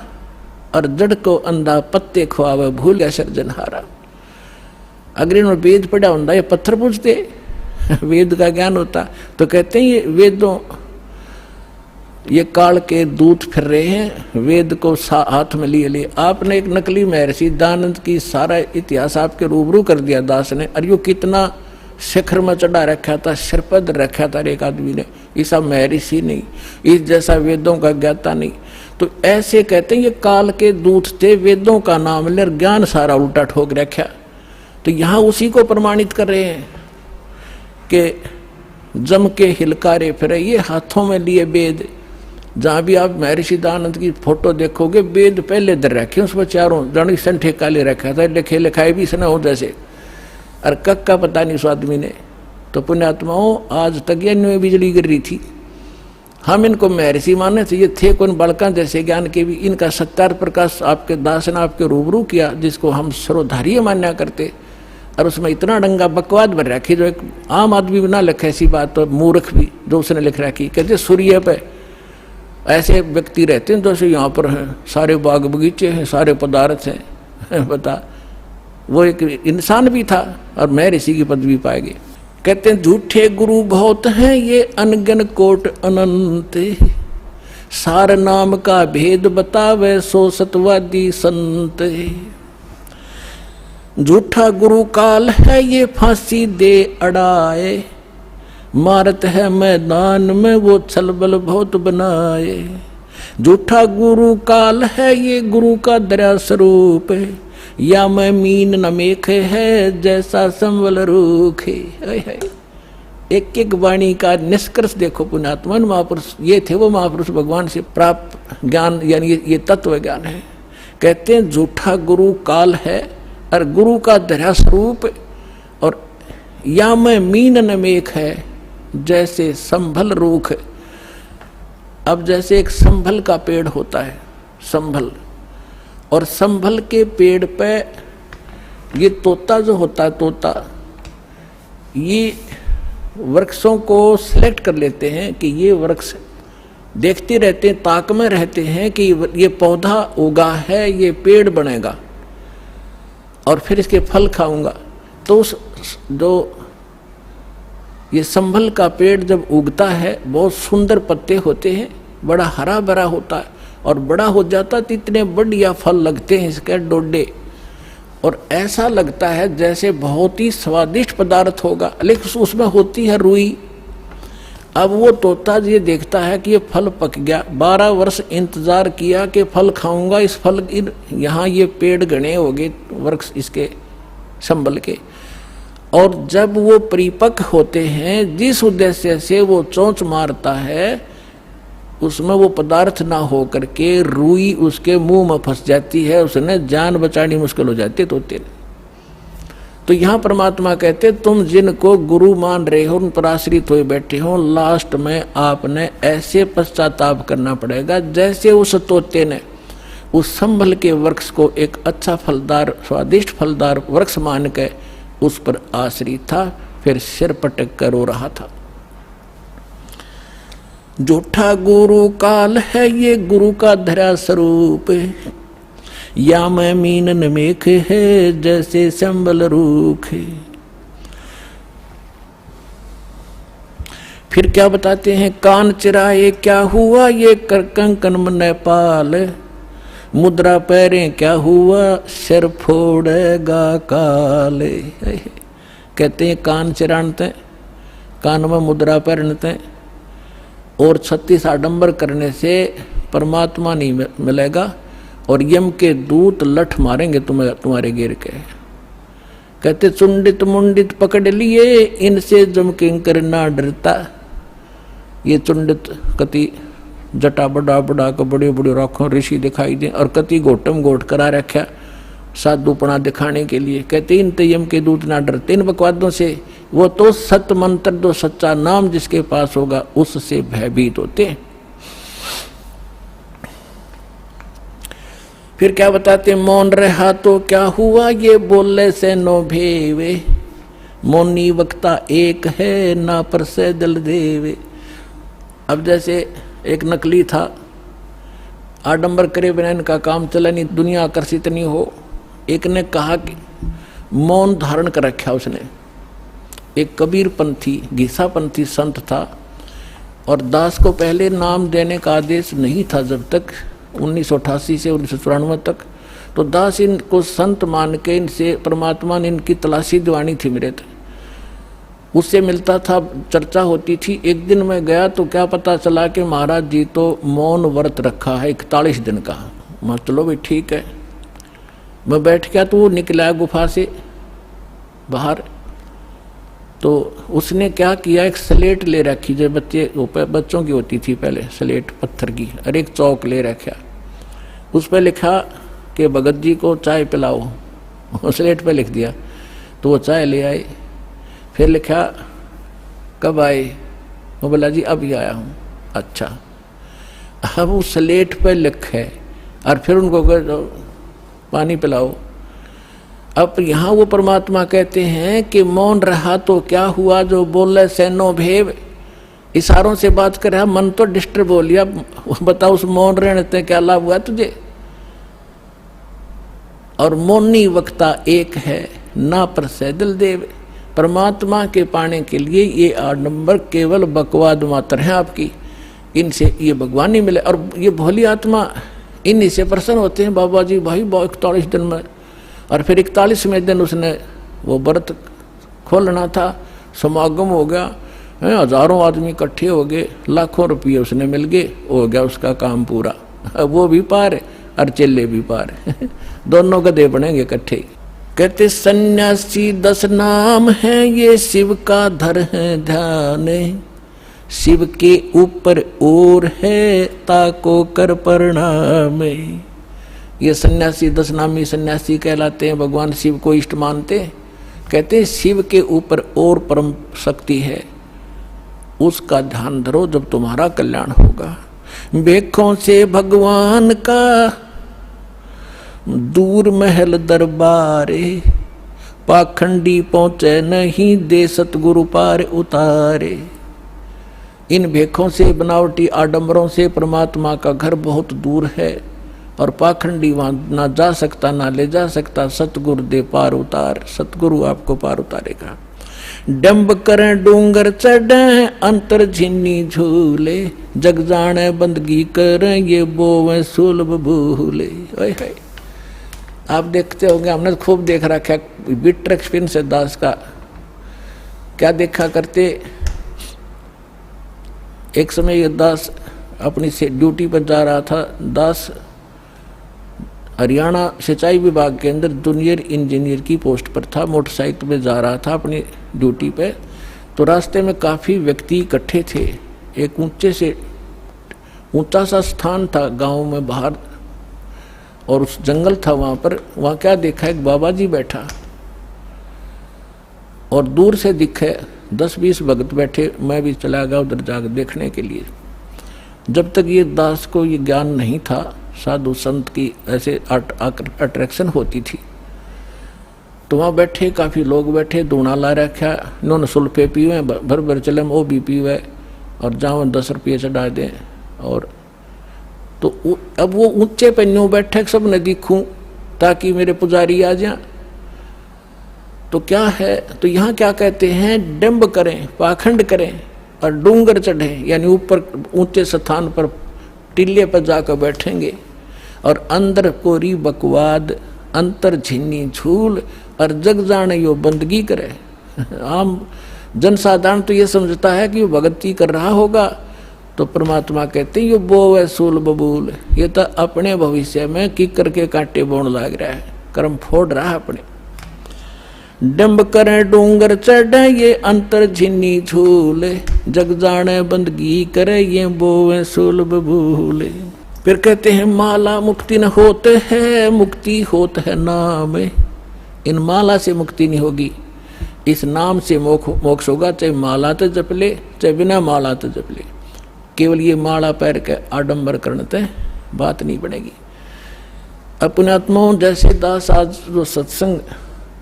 और जड़ को अंधा पत्ते खुआवे भूल गया सर्जनहारा। अगर इन्होंने वेद पढ़ा होता ये पत्थर पूछते, वेद का ज्ञान होता। तो कहते हैं ये वेदों, ये काल के दूत फिर रहे हैं, वेद को हाथ में लिए लिए। आपने एक नकली महर्षि दानंद की सारा इतिहास आपके रूबरू कर दिया दास ने, और यो कितना शिखर में चढ़ा रखा था, सिरपद रखा था एक आदमी ने। ऐसा महर्षि नहीं, इस जैसा वेदों का ज्ञाता नहीं। तो ऐसे कहते हैं ये काल के दूत थे, वेदों का नाम ले ज्ञान सारा उल्टा ठोक रखा। तो यहाँ उसी को प्रमाणित कर रहे हैं कि जम के हिलकारे फिरे ये हाथों में लिए वेद। जहाँ भी आप महर्षि दानंद की फोटो देखोगे, वेद पहले दर रखे, उसमें चारों जड़ी संठे काले रखा था, लिखे लिखाए भी इसने हो जैसे, और कक का पता नहीं उस आदमी ने। तो पुण्यात्माओं आज तक ये इनमें बिजली गिर रही थी। हम इनको महर्षि माने थे, ये थे कौन बालका जैसे ज्ञान के भी। इनका सत्यार प्रकाश आपके दास ने आपके रूबरू किया, जिसको हम सर्वधार्य मान्या करते, और उसमें इतना डंगा बकवाद भर रखी जो एक आम आदमी भी ना लिखे ऐसी बात। तो मूर्ख भी जो उसने लिख रखी, कहते सूर्य पे ऐसे व्यक्ति रहते हैं जैसे यहाँ पर हैं, सारे बाग बगीचे हैं, सारे पदार्थ हैं। बता, वो एक इंसान भी था और महर्षि की पदवी पाएंगे। कहते हैं झूठे गुरु बहुत हैं ये अनगिन कोट अनंत, सार नाम का भेद बतावे सो सतवादी संत। झूठा गुरु काल है ये फांसी दे अड़ाए, मारत है मैदान में वो छलबल बहुत बनाए। झूठा गुरु काल है ये गुरु का दया स्वरूप, या मैं मीन न मेखे है जैसा संबल रूखे। एक एक वाणी का निष्कर्ष देखो पुण्यात्मन महापुरुष, ये थे वो महापुरुष भगवान से प्राप्त ज्ञान, यानी ये तत्व ज्ञान है। कहते हैं झूठा गुरु काल है और गुरु का दया स्वरूप, और या मैं मीन न मेख है जैसे संभल रूख। अब जैसे एक संभल का पेड़ होता है, संभल, और संभल के पेड़ पे ये तोता जो होता है, तोता ये वृक्षों को सिलेक्ट कर लेते हैं कि ये वृक्ष, देखते रहते हैं, ताक में रहते हैं कि ये पौधा उगा है, ये पेड़ बनेगा और फिर इसके फल खाऊंगा। तो उस जो ये संभल का पेड़ जब उगता है बहुत सुंदर पत्ते होते हैं, बड़ा हरा भरा होता है, और बड़ा हो जाता है तो इतने बढ़िया फल लगते हैं इसके डोडे, और ऐसा लगता है जैसे बहुत ही स्वादिष्ट पदार्थ होगा, लेकिन उसमें होती है रुई। अब वो तोता ये देखता है कि ये फल पक गया, 12 वर्ष इंतजार किया कि फल खाऊंगा, इस फल यहाँ ये पेड़ घने हो गए वृक्ष इसके संभल के, और जब वो परिपक्व होते हैं जिस उद्देश्य से वो चोंच मारता है उसमें वो पदार्थ ना हो करके रुई उसके मुंह में फंस जाती है, उसने जान बचानी मुश्किल हो जाती है तोते ने। तो यहाँ परमात्मा कहते तुम जिनको गुरु मान रहे हो, उन पर आश्रित हुए बैठे हो, लास्ट में आपने ऐसे पश्चाताप करना पड़ेगा जैसे उस तोते ने उस संभल के वृक्ष को एक अच्छा फलदार स्वादिष्ट फलदार वृक्ष मान के उस पर आश्रित था, फिर सिर पटक कर रो रहा था। झूठा गुरु काल है ये गुरु का धरा स्वरूप, या मैं मीन न मेख है जैसे संबल रूख। फिर क्या बताते हैं, कान चिराए क्या हुआ ये कर कंकन मन पाल, मुद्रा पैरें क्या हुआ सिर फोड़ेगा काल। कहते हैं कान चिरानते, कान में मुद्रा पहनते और 36 आडंबर करने से परमात्मा नहीं मिलेगा, और यम के दूत लठ मारेंगे तुम्हारे गिर के। कहते चुंडित मुंडित पकड़ लिए इनसे जम किंकर ना डरता। ये चुंडित कति जटा बड़ा बड़ा को बड़े बड़े राखों ऋषि दिखाई दे, और कति गोटम गोट करा रखा साधुपना दिखाने के लिए। कहते इन यम के दूत ना डरते इन बकवादों से, वो तो सत मंत्र जो सच्चा नाम जिसके पास होगा उससे भयभीत होते हैं। फिर क्या बताते, मौन रहा तो क्या हुआ ये बोले से नो भेवे, मौनी वक्ता एक है ना पर से दल देवे। अब जैसे एक नकली था, आडंबर करे बिना इनका काम चला नहीं, दुनिया आकर्षित नहीं हो। एक ने कहा कि मौन धारण कर रखा उसने, एक कबीर पंथी घीसा पंथी संत था, और दास को पहले नाम देने का आदेश नहीं था जब तक 1988 से 1994 तक। तो दास इनको संत मान के इनसे परमात्मा ने इनकी तलाशी दिवानी थी मेरे थे, उससे मिलता था, चर्चा होती थी। एक दिन मैं गया तो क्या पता चला कि महाराज जी तो मौन व्रत रखा है 41 दिन का। मैं चलो भाई ठीक है, मैं बैठ गया तो वो निकला गुफा से बाहर। तो उसने क्या किया, एक स्लेट ले रखी जो बच्चों की होती थी पहले, स्लेट पत्थर की, और एक चौक ले रखा, उस पर लिखा कि भगत जी को चाय पिलाओ। स्लेट पे लिख दिया, तो वो चाय ले आए। फिर लिखा कब आए, वो बोला जी अभी आया हूँ। अच्छा, अब उस स्लेट पे लिखे और फिर उनको पानी पिलाओ। अब यहाँ वो परमात्मा कहते हैं कि मौन रहा तो क्या हुआ जो बोले से नो भेव, इशारों से बात कर रहा, मन तो डिस्टर्ब हो लिया। बताओ उस मौन रहने से क्या लाभ हुआ तुझे। और मौनी वक्ता एक है ना पर से दिल देव, परमात्मा के पाने के लिए ये आडंबर केवल बकवाद मात्र है आपकी, इनसे ये भगवान नहीं मिले। और ये भोली आत्मा इन्हीं से प्रसन्न होते हैं। बाबा जी भाई 41 दिन में, और फिर 41वें दिन उसने वो व्रत खोलना था, समागम हो गया, हजारों आदमी इकट्ठे हो गए, लाखों रुपये उसने मिल गए, हो गया उसका काम पूरा। वो भी पार और चेले भी पार दोनों गधे बनेंगे इकट्ठे। कहते सन्यासी 10 नाम है, ये शिव का धर है ध्यान, शिव के ऊपर और है ताको कर प्रणाम। ये सन्यासी 10 नामी सन्यासी कहलाते हैं, भगवान शिव को इष्ट मानते। कहते हैं शिव के ऊपर और परम शक्ति है, उसका ध्यान धरो जब तुम्हारा कल्याण होगा। बेखों से भगवान का दूर महल दरबारे, पाखंडी पहुंचे नहीं दे सतगुरु पार उतारे। इन भेखों से, बनावटी आडंबरों से परमात्मा का घर बहुत दूर है, और पाखंडी वहां ना जा सकता ना ले जा सकता। सतगुरु दे पार उतार, सतगुरु आपको पार उतारेगा। डंब करें डूंगर चढ़े, अंतर झिन्नी झूले, जग जाने बंदगी करें ये बोवे सुलभ भूले। आप देखते होंगे, हमने खूब देख रखा बिटर एक्सपीरियंस है दास का। क्या देखा करते, एक समय ये दास अपनी से ड्यूटी पर जा रहा था। दास हरियाणा सिंचाई विभाग के अंदर जूनियर इंजीनियर की पोस्ट पर था, मोटरसाइकिल पे जा रहा था अपनी ड्यूटी पे। तो रास्ते में काफ़ी व्यक्ति इकट्ठे थे। एक ऊंचा सा स्थान था गांव में बाहर, और उस जंगल था वहाँ पर। वहाँ क्या देखा, एक बाबा जी बैठा, और दूर से दिखे 10-20 भगत बैठे। मैं भी चला गया उधर जाकर देखने के लिए। जब तक ये दास को ये ज्ञान नहीं था, साधु संत की ऐसे अट्रैक्शन होती थी। तो वहाँ बैठे काफ़ी लोग बैठे, दूना ला रखा, इन्होंने सुल्फे पीवे, भर भर चले वो भी पीवे, और जाओ 10 रुपये चढ़ा दें। और तो अब वो ऊंचे पे न्यू बैठे, सब ने दिखूं ताकि मेरे पुजारी आ जाए। तो क्या है, तो यहाँ क्या कहते हैं, डंब करें, पाखंड करें और डूंगर चढ़ें, यानी ऊपर ऊंचे स्थान पर टिल्ले पर जाकर बैठेंगे, और अंदर कोरी बकवाद, अंतर झिन्नी झूल, और जग जाने यो बंदगी करे। आम जनसाधारण तो ये समझता है कि वो भक्ति कर रहा होगा, तो परमात्मा कहते हैं यो बो है सूल बबूल, ये तो अपने भविष्य में किकर के कांटे बोन लाग रहा है, कर्म फोड़ रहा है अपने। डंब करे डूंगर चढ़े ये अंतर झिन्नी झूले, जग जाने बंदगी करे ये बोवे सूल बबूले। फिर कहते हैं माला मुक्ति न होते है, मुक्ति होत है नाम। इन माला से मुक्ति नहीं होगी, इस नाम से मोक्ष होगा। चाहे माला तो जप ले, चाहे बिना माला तो जप ले। केवल ये माला पैर के आडंबर करते बात नहीं बनेगी। अपने आत्माओं जैसे दास आज जो सत्संग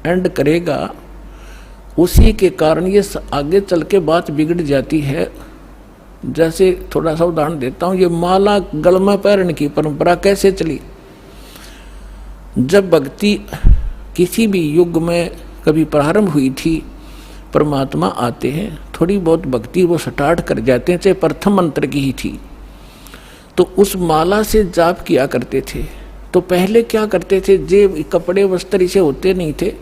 एंड करेगा, उसी के कारण ये आगे चल के बात बिगड़ जाती है। जैसे थोड़ा सा उदाहरण देता हूँ, ये माला गल में पहनने की परंपरा कैसे चली। जब भक्ति किसी भी युग में कभी प्रारंभ हुई थी, परमात्मा आते हैं, थोड़ी बहुत भक्ति वो स्टार्ट कर जाते हैं, चाहे प्रथम मंत्र की ही थी, तो उस माला से जाप किया करते थे। तो पहले क्या करते थे, जेब कपड़े वस्त्र इसे होते नहीं थे,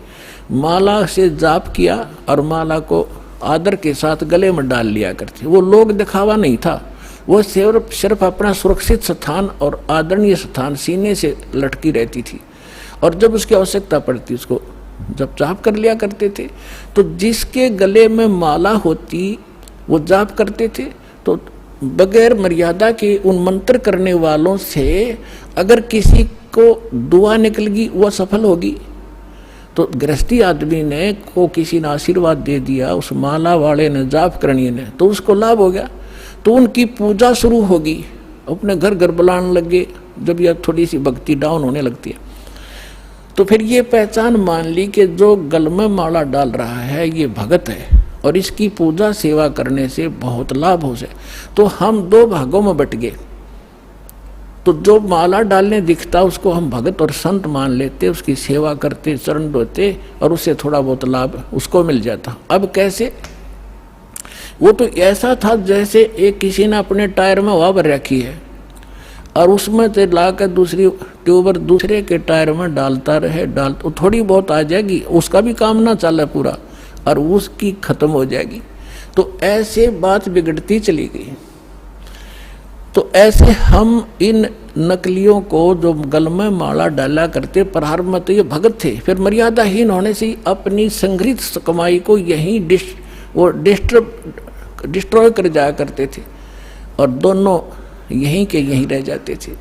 माला से जाप किया और माला को आदर के साथ गले में डाल लिया करते। वो लोग दिखावा नहीं था, वो सिर्फ अपना सुरक्षित स्थान और आदरणीय स्थान सीने से लटकी रहती थी, और जब उसकी आवश्यकता पड़ती उसको जब जाप कर लिया करते थे। तो जिसके गले में माला होती वो जाप करते थे। तो बगैर मर्यादा के उन मंत्र करने वालों से अगर किसी को दुआ निकल गई वो सफल होगी। तो गृहस्थी आदमी ने को किसी ने आशीर्वाद दे दिया, उस माला वाले ने, जाप करनी ने, तो उसको लाभ हो गया। तो उनकी पूजा शुरू होगी, अपने घर घर बुलाने लगे। जब यह थोड़ी सी भक्ति डाउन होने लगती है, तो फिर ये पहचान मान ली कि जो गल में माला डाल रहा है ये भगत है, और इसकी पूजा सेवा करने से बहुत लाभ हो जाए। तो हम 2 भागों में बट गए। तो जो माला डालने दिखता उसको हम भगत और संत मान लेते, उसकी सेवा करते, चरण धोते और उससे थोड़ा बहुत लाभ उसको मिल जाता। अब कैसे? वो तो ऐसा था जैसे एक किसी ने अपने टायर में हवा भर रखी है और उसमें से लाकर दूसरी ट्यूबर दूसरे के टायर में डालता रहे, तो थोड़ी बहुत आ जाएगी, उसका भी काम ना चले पूरा और उसकी खत्म हो जाएगी। तो ऐसे बात बिगड़ती चली गई। तो ऐसे हम इन नकलियों को जो गल में माला डाला करते, प्रारंभ में तो ये भगत थे, फिर मर्यादाहीन होने से अपनी संग्रहित कमाई को यहीं डिस्ट्रॉय कर जाया करते थे और दोनों यहीं के यहीं रह जाते थे।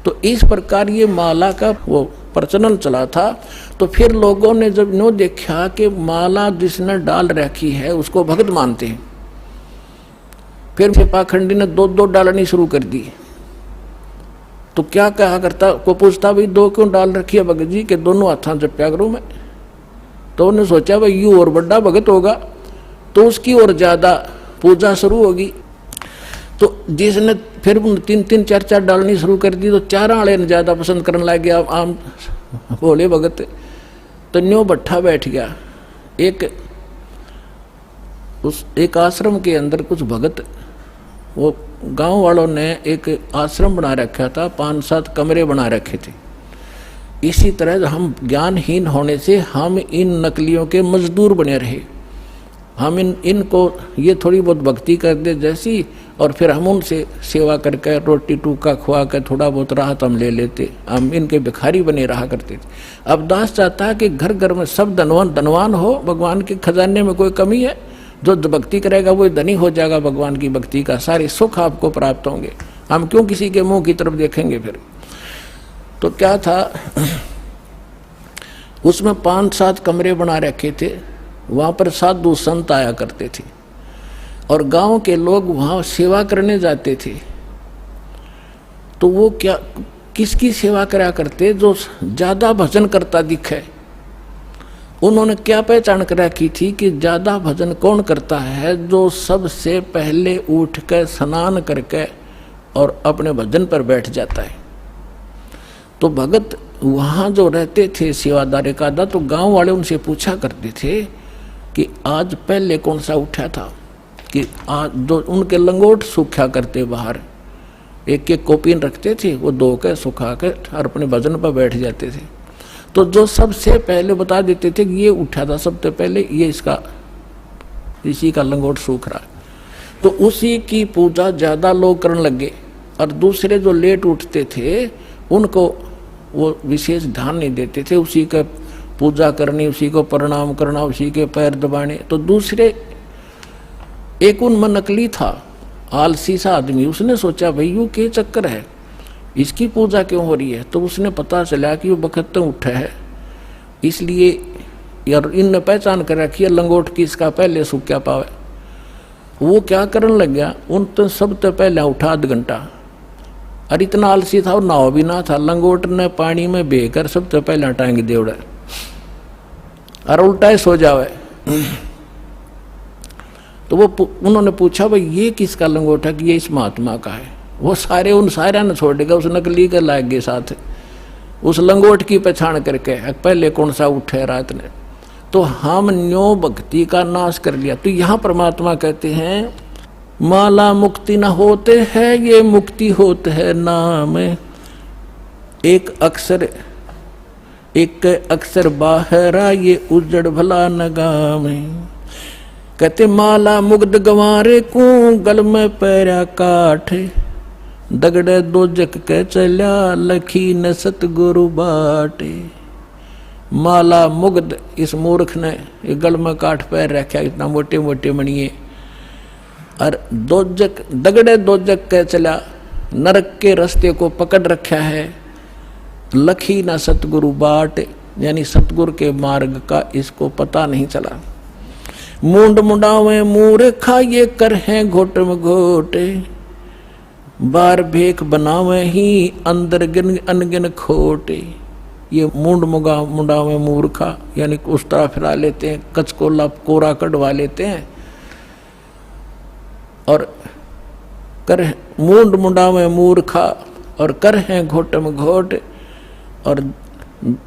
तो इस प्रकार ये माला का वो प्रचलन चला था। तो फिर लोगों ने जब नो देखा कि माला जिसने डाल रखी है उसको भगत मानते हैं, फिर पाखंडी ने दो डालनी शुरू कर दी। तो क्या कहा करता, को पूछता भाई दो क्यों डाल रखी है भगत जी के? दोनों हाथों जप्या करूं मैं। तो उन्होंने सोचा भाई यू और बड़ा भगत होगा तो उसकी और ज्यादा पूजा शुरू होगी। तो जिसने फिर 3 4 डालनी शुरू कर दी तो 4 वाले ने ज्यादा पसंद करने लग गया आम भोले भगत। तो न्यो भट्ठा बैठ गया। एक आश्रम के अंदर कुछ भगत, वो गांव वालों ने एक आश्रम बना रखा था, 5-7 कमरे बना रखे थे। इसी तरह हम ज्ञानहीन होने से हम इन नकलियों के मजदूर बने रहे। हम इनको ये थोड़ी बहुत भक्ति कर दे जैसी, और फिर हम उनसे सेवा करके रोटी टूका खुआ कर थोड़ा बहुत राहत हम ले लेते, हम इनके भिखारी बने रहा करते थे। अब दास चाहता है कि घर घर में सब धनवान हो, भगवान के खजाने में कोई कमी है? जो भक्ति करेगा वो धनी हो जाएगा, भगवान की भक्ति का सारे सुख आपको प्राप्त होंगे। हम क्यों किसी के मुंह की तरफ देखेंगे फिर? तो क्या था, उसमें 5-7 कमरे बना रखे थे। वहाँ पर साधु संत आया करते थे और गांव के लोग वहाँ सेवा करने जाते थे। तो वो क्या किसकी सेवा करा करते? जो ज़्यादा भजन करता दिखे। उन्होंने क्या पहचान कर रखी थी कि ज़्यादा भजन कौन करता है? जो सबसे पहले उठ कर स्नान करके और अपने भजन पर बैठ जाता है। तो भगत वहाँ जो रहते थे सेवादारी का, तो गांव वाले उनसे पूछा करते थे कि आज पहले कौन सा उठा था, कि आज जो उनके लंगोट सूखा करते बाहर, एक कॉपीन रखते थे, वो धो के सुखा के और अपने भजन पर बैठ जाते थे। तो जो सबसे पहले बता देते थे कि ये उठा था सबसे पहले, ये इसी का लंगोट सूख रहा है, तो उसी की पूजा ज़्यादा लोग करने लगे। और दूसरे जो लेट उठते थे उनको वो विशेष ध्यान नहीं देते थे, उसी का पूजा करनी, उसी को प्रणाम करना, उसी के पैर दबाने। तो दूसरे एक उनमें नकली था, आलसी सा आदमी, उसने सोचा भाई यू क्या चक्कर है, इसकी पूजा क्यों हो रही है? तो उसने पता चला कि वो बखत उठा है, इसलिए यार इनने पहचान कर रखी है लंगोट की, इसका पहले सूख क्या पावे। वो क्या करने लग गया, उन तो सबसे पहले उठा 1 घंटा, और इतना आलसी था और नाव भी ना था, लंगोट ने पानी में बेकर सबसे पहले टांग दे उड़ा और उल्टा ही सो जावे। तो वो उन्होंने पूछा भाई ये किसका लंगोट है? कि ये इस महात्मा का है। वो सारे उन सारे ने छोड़ देगा, उस नकली के लाग गए साथ, उस लंगोट की पहचान करके पहले कौन सा उठे रात ने। तो हम न्यो भक्ति का नाश कर लिया। तो यहाँ परमात्मा कहते हैं माला मुक्ति न होते है, ये मुक्ति होते है नाम। एक अक्षर बाहरा, ये उजड़ भला नगाम। कहते माला मुग्ध गंवारे को, गल में पैरा काठ। दगड़े दो जग के चल्या, लखी न सतगुरु बाटे। माला मुग्ध, इस मूर्ख ने ये गल में काठ पैर रखा, इतना मोटे मोटे मणिये। और दगड़े दो जग के चला, नरक के रास्ते को पकड़ रखा है। लखी ना सतगुरु बाट, यानी सतगुरु के मार्ग का इसको पता नहीं चला। मुंड मुंडावे मूर्खा, ये कर है घोट में घोटे। बार भेख बनावे ही, अंदर गिन अनगिन खोटे। ये मुंड मुंडावे मूर्खा, यानी उस तरह फिरा लेते हैं, कच को कोरा कटवा लेते हैं। और कर मुंड मुंडावे मूर्खा, और कर हैं घोटम घोट, और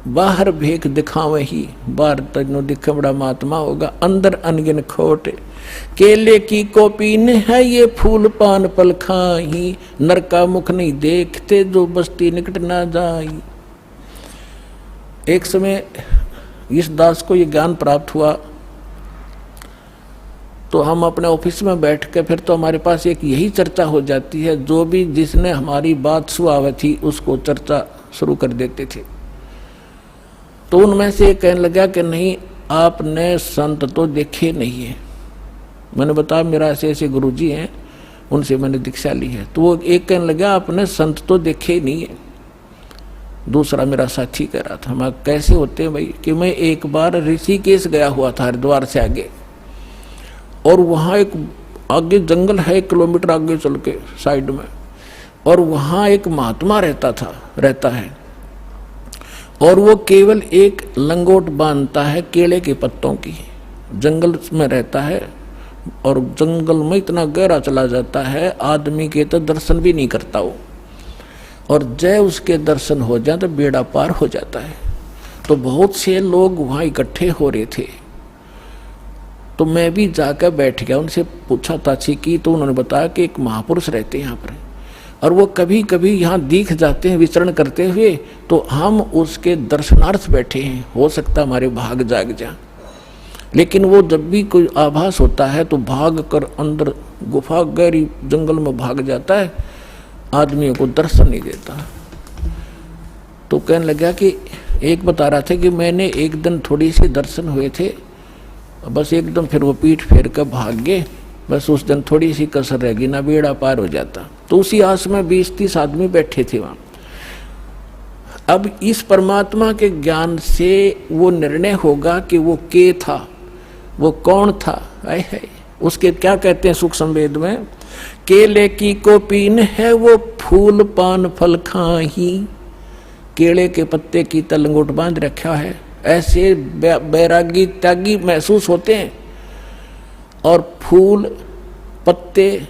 बाहर भेख दिखावे ही, बाहर तनो दिखे बड़ा महात्मा होगा, अंदर अनगिन खोट। केले की कोपीन है ये फूल पान पल खाही, नर का मुख नहीं देखते जो बस्ती निकट ना जाई। एक समय इस दास को ये ज्ञान प्राप्त हुआ, तो हम अपने ऑफिस में बैठ के फिर तो हमारे पास एक यही चर्चा हो जाती है, जो भी जिसने हमारी बात सुनावी थी उसको चर्चा शुरू कर देते थे। तो उनमें से कहने लगा कि नहीं, आपने संत तो देखे नहीं है। मैंने बताया मेरा ऐसे ऐसे गुरुजी हैं, उनसे मैंने दीक्षा ली है। तो वो एक कहने लगा आपने संत तो देखे ही नहीं है। दूसरा मेरा साथी कह रहा था, हम कैसे होते हैं भाई, कि मैं एक बार ऋषिकेश गया हुआ था हरिद्वार से आगे, और वहाँ एक आगे जंगल है 1 किलोमीटर आगे चल के साइड में, और वहाँ एक महात्मा रहता है, और वो केवल एक लंगोट बांधता है केले के पत्तों की, जंगल में रहता है, और जंगल में इतना गहरा चला जाता है आदमी के तो दर्शन भी नहीं करता वो, और जय उसके दर्शन हो जाए तो बेड़ा पार हो जाता है। तो बहुत से लोग वहाँ इकट्ठे हो रहे थे, तो मैं भी जाकर बैठ गया, उनसे पूछा ताछी की, तो उन्होंने बताया कि एक महापुरुष रहते हैं यहाँ पर, और वो कभी कभी यहाँ दिख जाते हैं विचरण करते हुए, तो हम उसके दर्शनार्थ बैठे हैं, हो सकता हमारे भाग जाग जा। लेकिन वो जब भी कोई आभास होता है तो भाग कर अंदर गुफा गहरी जंगल में भाग जाता है, आदमियों को दर्शन नहीं देता। तो कहने लगा कि एक बता रहा था कि मैंने एक दिन थोड़ी सी दर्शन हुए थे, बस एकदम फिर वो पीठ फेर कर भाग गए, बस उस दिन थोड़ी सी कसर रह गई, ना बेड़ा पार हो जाता। तो उसी आस में 20-30 आदमी बैठे थे वहाँ। अब इस परमात्मा के ज्ञान से वो निर्णय होगा कि वो के था, वो कौन था। है उसके क्या कहते हैं सुख संवेद में, केले की कोपीन है वो फूल पान फल खाही, केले के पत्ते की तलंगोट बांध रखा है। ऐसे बैरागी त्यागी महसूस होते हैं, और फूल पत्ते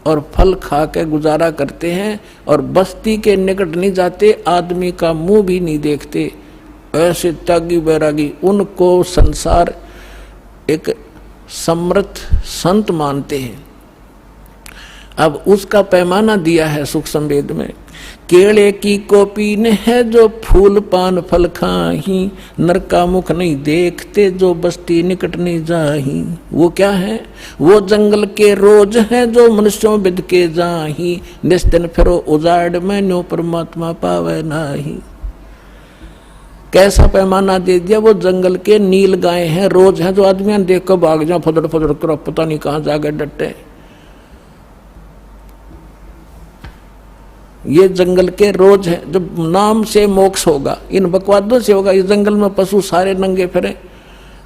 और फल खा के गुजारा करते हैं, और बस्ती के निकट नहीं जाते, आदमी का मुंह भी नहीं देखते। ऐसे त्यागी बैरागी, उनको संसार एक समर्थ संत मानते हैं। अब उसका पैमाना दिया है सुख संवेद में, केले की कोपीन है जो फूल पान फल खाही, नर का मुख नहीं देखते जो बस्ती निकट नहीं जाही। वो क्या है, वो जंगल के रोज है जो मनुष्यों बिद के जाही, निस दिन फिरो उजाड़ में न्यो परमात्मा पावे नाही। कैसा पैमाना दे दिया, वो जंगल के नील गाय हैं, रोज हैं जो आदमी देख कर भाग जाओ, फदड़ फदड़ कर पता नहीं कहाँ जाके डटे। ये जंगल के रोज है, जब नाम से मोक्ष होगा, इन बकवादों से होगा। इस जंगल में पशु सारे नंगे फिरे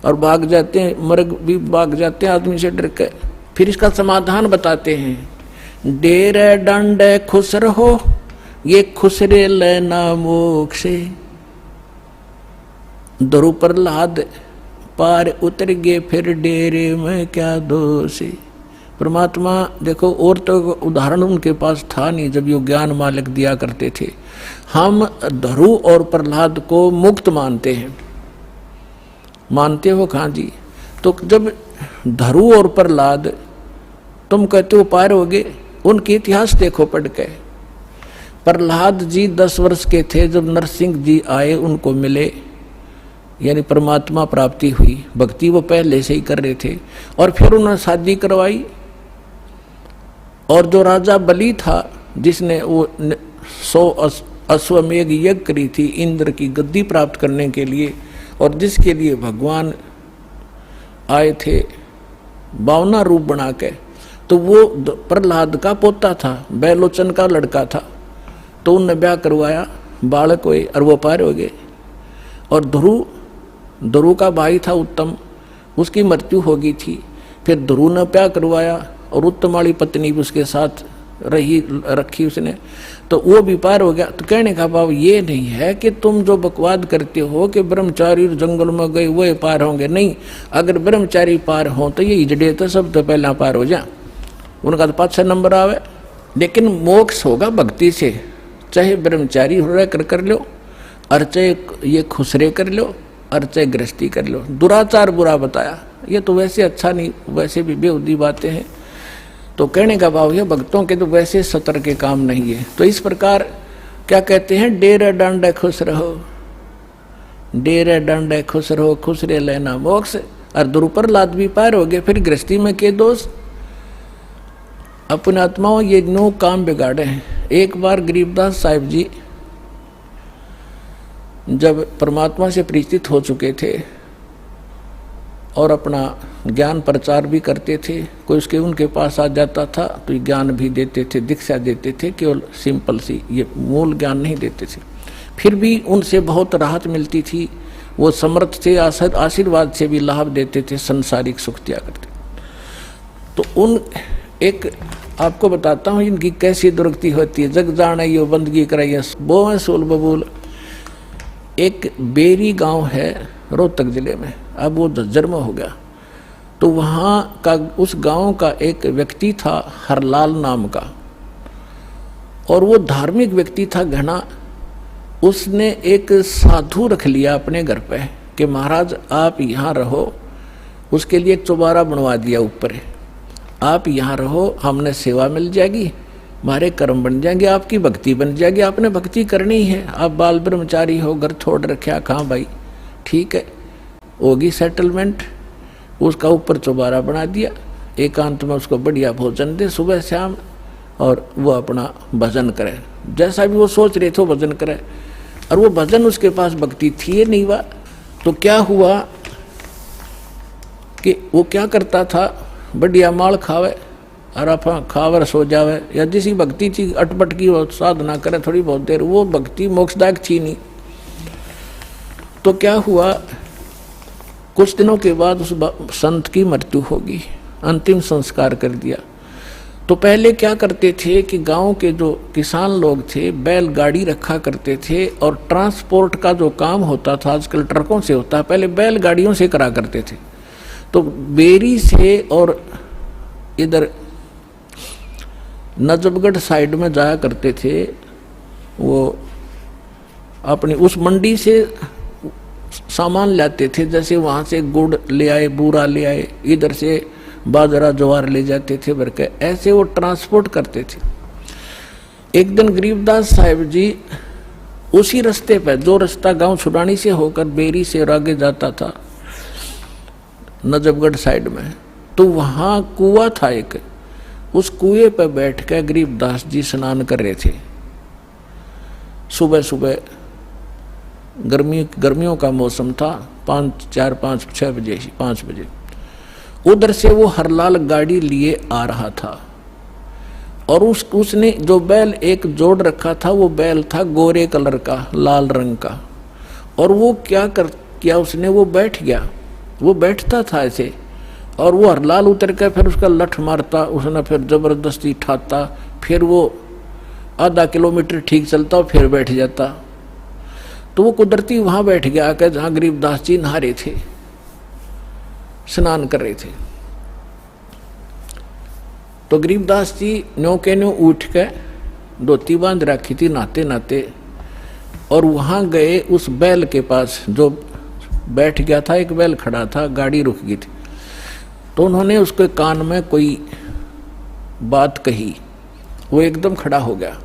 और भाग जाते हैं, मर्ग भी भाग जाते हैं आदमी से डर के। फिर इसका समाधान बताते हैं, डेरे डंडे खुश रहो ये खुसरे लेना मोक्ष, दरु प्रहलाद पार उतर गए फिर डेरे में क्या दोष। परमात्मा देखो, और तो उदाहरण उनके पास था नहीं जब ये ज्ञान मालिक दिया करते थे। हम धरु और प्रहलाद को मुक्त मानते हैं, मानते हो कहाँ जी? तो जब धरु और प्रहलाद तुम कहते हो पार हो गए, उनके इतिहास देखो पढ़ के। प्रहलाद जी 10 वर्ष के थे जब नरसिंह जी आए, उनको मिले, यानी परमात्मा प्राप्ति हुई। भक्ति वो पहले से ही कर रहे थे, और फिर उन्होंने शादी करवाई। और जो राजा बलि था, जिसने वो 100 अश्वमेघ यज्ञ करी थी इंद्र की गद्दी प्राप्त करने के लिए, और जिसके लिए भगवान आए थे 52 रूप बना के, तो वो प्रहलाद का पोता था, बैलोचन का लड़का था। तो उनने ब्याह करवाया, बालक हुए और वो पार हो गए। और ध्रुव का भाई था उत्तम, उसकी मृत्यु हो गई थी। फिर ध्रुव ने ब्याह करवाया, और उत्तम वाली पत्नी भी उसके साथ रखी उसने, तो वो भी पार हो गया। तो कहने का भाव ये नहीं है कि तुम जो बकवाद करते हो कि ब्रह्मचारी जंगल में गए वो पार होंगे, नहीं। अगर ब्रह्मचारी पार हो तो ये इजड़े तो सब तो पहला पार हो जा, उनका तो 5-6 नंबर आवे। लेकिन मोक्ष होगा भक्ति से, चाहे ब्रह्मचारी हो रहा कर लो, और चाहे ये खुसरे कर लो, और चाहे गृहस्थी कर लो। दुराचार बुरा बताया, ये तो वैसे अच्छा नहीं, वैसे भी बेहुदी बातें हैं। तो कहने का भाव है भक्तों के तो वैसे सतर के काम नहीं है। तो इस प्रकार क्या कहते हैं, डेरे डांडे खुश रहो, डेरे डांडे खुश रहो, खुश रे लेना मोक्ष। और दुरुपर लाद भी पार हो गए, फिर गृहस्थी में के दोष अपने आत्माओं ये नो काम बिगाड़े हैं। एक बार गरीबदास साहिब जी जब परमात्मा से परिचित हो चुके थे और अपना ज्ञान प्रचार भी करते थे, कोई उसके उनके पास आ जाता था तो ज्ञान भी देते थे, दीक्षा देते थे, केवल सिंपल सी, ये मूल ज्ञान नहीं देते थे। फिर भी उनसे बहुत राहत मिलती थी, वो समर्थ थे, आशीर्वाद से भी लाभ देते थे, संसारिक सुख दिया करते। तो उन एक आपको बताता हूँ इनकी कैसी दुर्गति होती है। जग जाने यो बंदगी कराइए बो सोल बबूल। एक बेरी गांव है रोहतक जिले में, अब वो जन्म हो गया। तो वहाँ का उस गांव का एक व्यक्ति था हरलाल नाम का, और वो धार्मिक व्यक्ति था घना। उसने एक साधु रख लिया अपने घर पे कि महाराज आप यहाँ रहो, उसके लिए एक चौबारा बनवा दिया ऊपर, आप यहाँ रहो, हमने सेवा मिल जाएगी, हमारे कर्म बन जाएंगे, आपकी भक्ति बन जाएगी, आपने भक्ति करनी है, आप बाल ब्रह्मचारी हो, घर छोड़ रखे, कहाँ भाई, ठीक है होगी सेटलमेंट। उसका ऊपर चौबारा बना दिया, एकांत में उसको बढ़िया भोजन दे सुबह शाम, और वो अपना भजन करे, जैसा भी वो सोच रहे थे वो भजन करे। और वो भजन उसके पास भक्ति थी नहीं हुआ। तो क्या हुआ कि वो क्या करता था, बढ़िया माल खावे और आप खावर सो जावे, या जिसी भक्ति थी अटपट की वो साधना करे थोड़ी बहुत देर, वो भक्ति मोक्षदायक थी नहीं। तो क्या हुआ, कुछ दिनों के बाद उस संत की मृत्यु होगी, अंतिम संस्कार कर दिया। तो पहले क्या करते थे कि गांव के जो किसान लोग थे बैलगाड़ी रखा करते थे, और ट्रांसपोर्ट का जो काम होता था आजकल ट्रकों से होता है, पहले बैलगाड़ियों से करा करते थे। तो बेरी से और इधर नजफगढ़ साइड में जाया करते थे, वो अपनी उस मंडी से सामान लाते थे, जैसे वहाँ से गुड़ ले आए, बूरा ले आए, इधर से बाजरा ज्वार ले जाते थे भर के, ऐसे वो ट्रांसपोर्ट करते थे। एक दिन गरीबदास साहिब जी उसी रास्ते पर, जो रास्ता गांव छुड़ानी से होकर बेरी से और आगे जाता था नजफगढ़ साइड में, तो वहाँ कुआं था एक, उस कुएं पर बैठ कर गरीबदास जी स्नान कर रहे थे। सुबह सुबह गर्मियों का मौसम था, 5 बजे उधर से वो हरलाल गाड़ी लिए आ रहा था, और उसने जो बैल एक जोड़ रखा था, वो बैल था गोरे कलर का, लाल रंग का। और वो किया उसने, वो बैठ गया, वो बैठता था ऐसे, और वो हरलाल उतर कर फिर उसका लठ मारता, उसने फिर जबरदस्ती ठाता, फिर वो आधा किलोमीटर ठीक चलता और फिर बैठ जाता। तो वो कुदरती वहां बैठ गया आकर जहां गरीबदास जी नहा रहे थे, स्नान कर रहे थे। तो गरीबदास जी न्यों के न्यों उठ के धोती बांध रखी थी नहाते नहाते, और वहां गए उस बैल के पास जो बैठ गया था, एक बैल खड़ा था, गाड़ी रुक गई थी। तो उन्होंने उसके कान में कोई बात कही, वो एकदम खड़ा हो गया,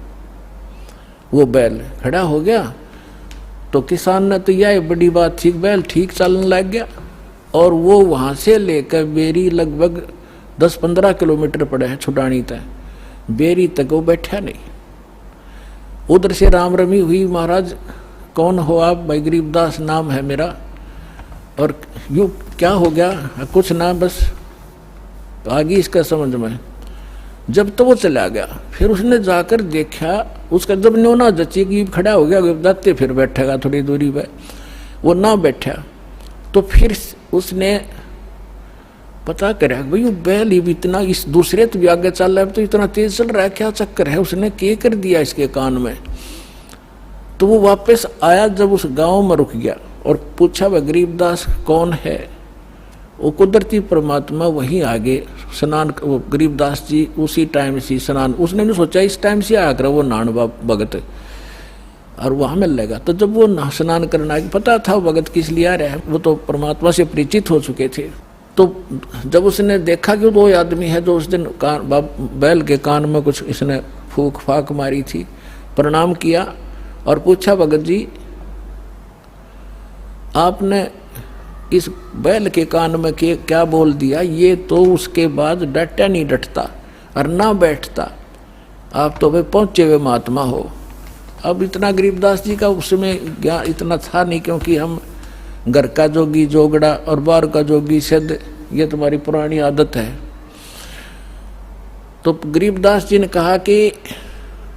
वो बैल खड़ा हो गया। तो किसान ने तो यह बड़ी बात थी, बैल ठीक चलने लग गया, और वो वहां से लेकर बेरी लगभग 10-15 किलोमीटर पड़े हैं छुटानी तक, बेरी तक वो बैठा नहीं। उधर से राम रमी हुई, महाराज कौन हो आप? भाई गरीबदास नाम है मेरा। और यूँ क्या हो गया? कुछ ना, बस आ गई इसका समझ में। जब तो वो चला गया, फिर उसने जाकर देखा, उसका जब न्योना जची कि खड़ा हो गया, जाते फिर बैठेगा थोड़ी दूरी पे, वो ना बैठा। तो फिर उसने पता करा भाई वो बैल ही भी इतना, इस दूसरे तो भी आगे चल रहा है, तो इतना तेज चल रहा है, क्या चक्कर है? उसने क्या कर दिया इसके कान में। तो वो वापस आया, जब उस गांव में रुक गया और पूछा वह गरीबदास कौन है? वो कुदरती परमात्मा वहीं आगे स्नान, वो गरीबदास जी उसी टाइम से स्नान, उसने नहीं सोचा इस टाइम से आया कर वो नान भगत, और वहाँ मिल लेगा। तो जब वो स्नान करना पता था वो भगत किस लिए आ रहा है, वो तो परमात्मा से परिचित हो चुके थे। तो जब उसने देखा कि वो आदमी है जो उस दिन बैल के कान में कुछ इसने फूक फाक मारी थी, प्रणाम किया और पूछा, भगत जी आपने इस बैल के कान में क्या बोल दिया? ये तो उसके बाद डटा नहीं डटता और ना बैठता, आप तो भाई पहुंचे हुए महात्मा हो। अब इतना गरीबदास जी का उसमें ज्ञान इतना था नहीं, क्योंकि हम घर का जोगी जोगड़ा और बाहर का जोगी सिद्ध, ये तुम्हारी पुरानी आदत है। तो गरीबदास जी ने कहा कि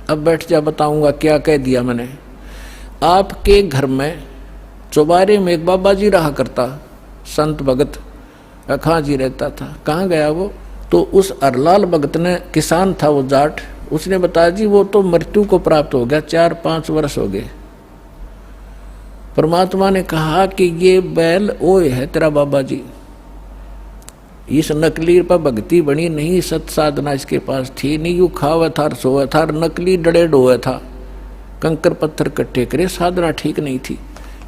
अब बैठ जा, बताऊंगा क्या कह दिया मैंने। आपके घर में चौबारे में एक बाबा जी रहा करता, संत भगत अखा जी रहता था। कहाँ गया वो? तो उस अरलाल भगत ने, किसान था वो जाट, उसने बताया जी वो तो मृत्यु को प्राप्त हो गया, 4-5 वर्ष हो गए। परमात्मा ने कहा कि ये बैल ओए है तेरा बाबा जी, इस नकली पर भक्ति बनी नहीं, सत साधना इसके पास थी नहीं, यू खावा था सोया था, नकली डड़े डोया था, कंकर पत्थर कट्टे करे, साधना ठीक नहीं थी।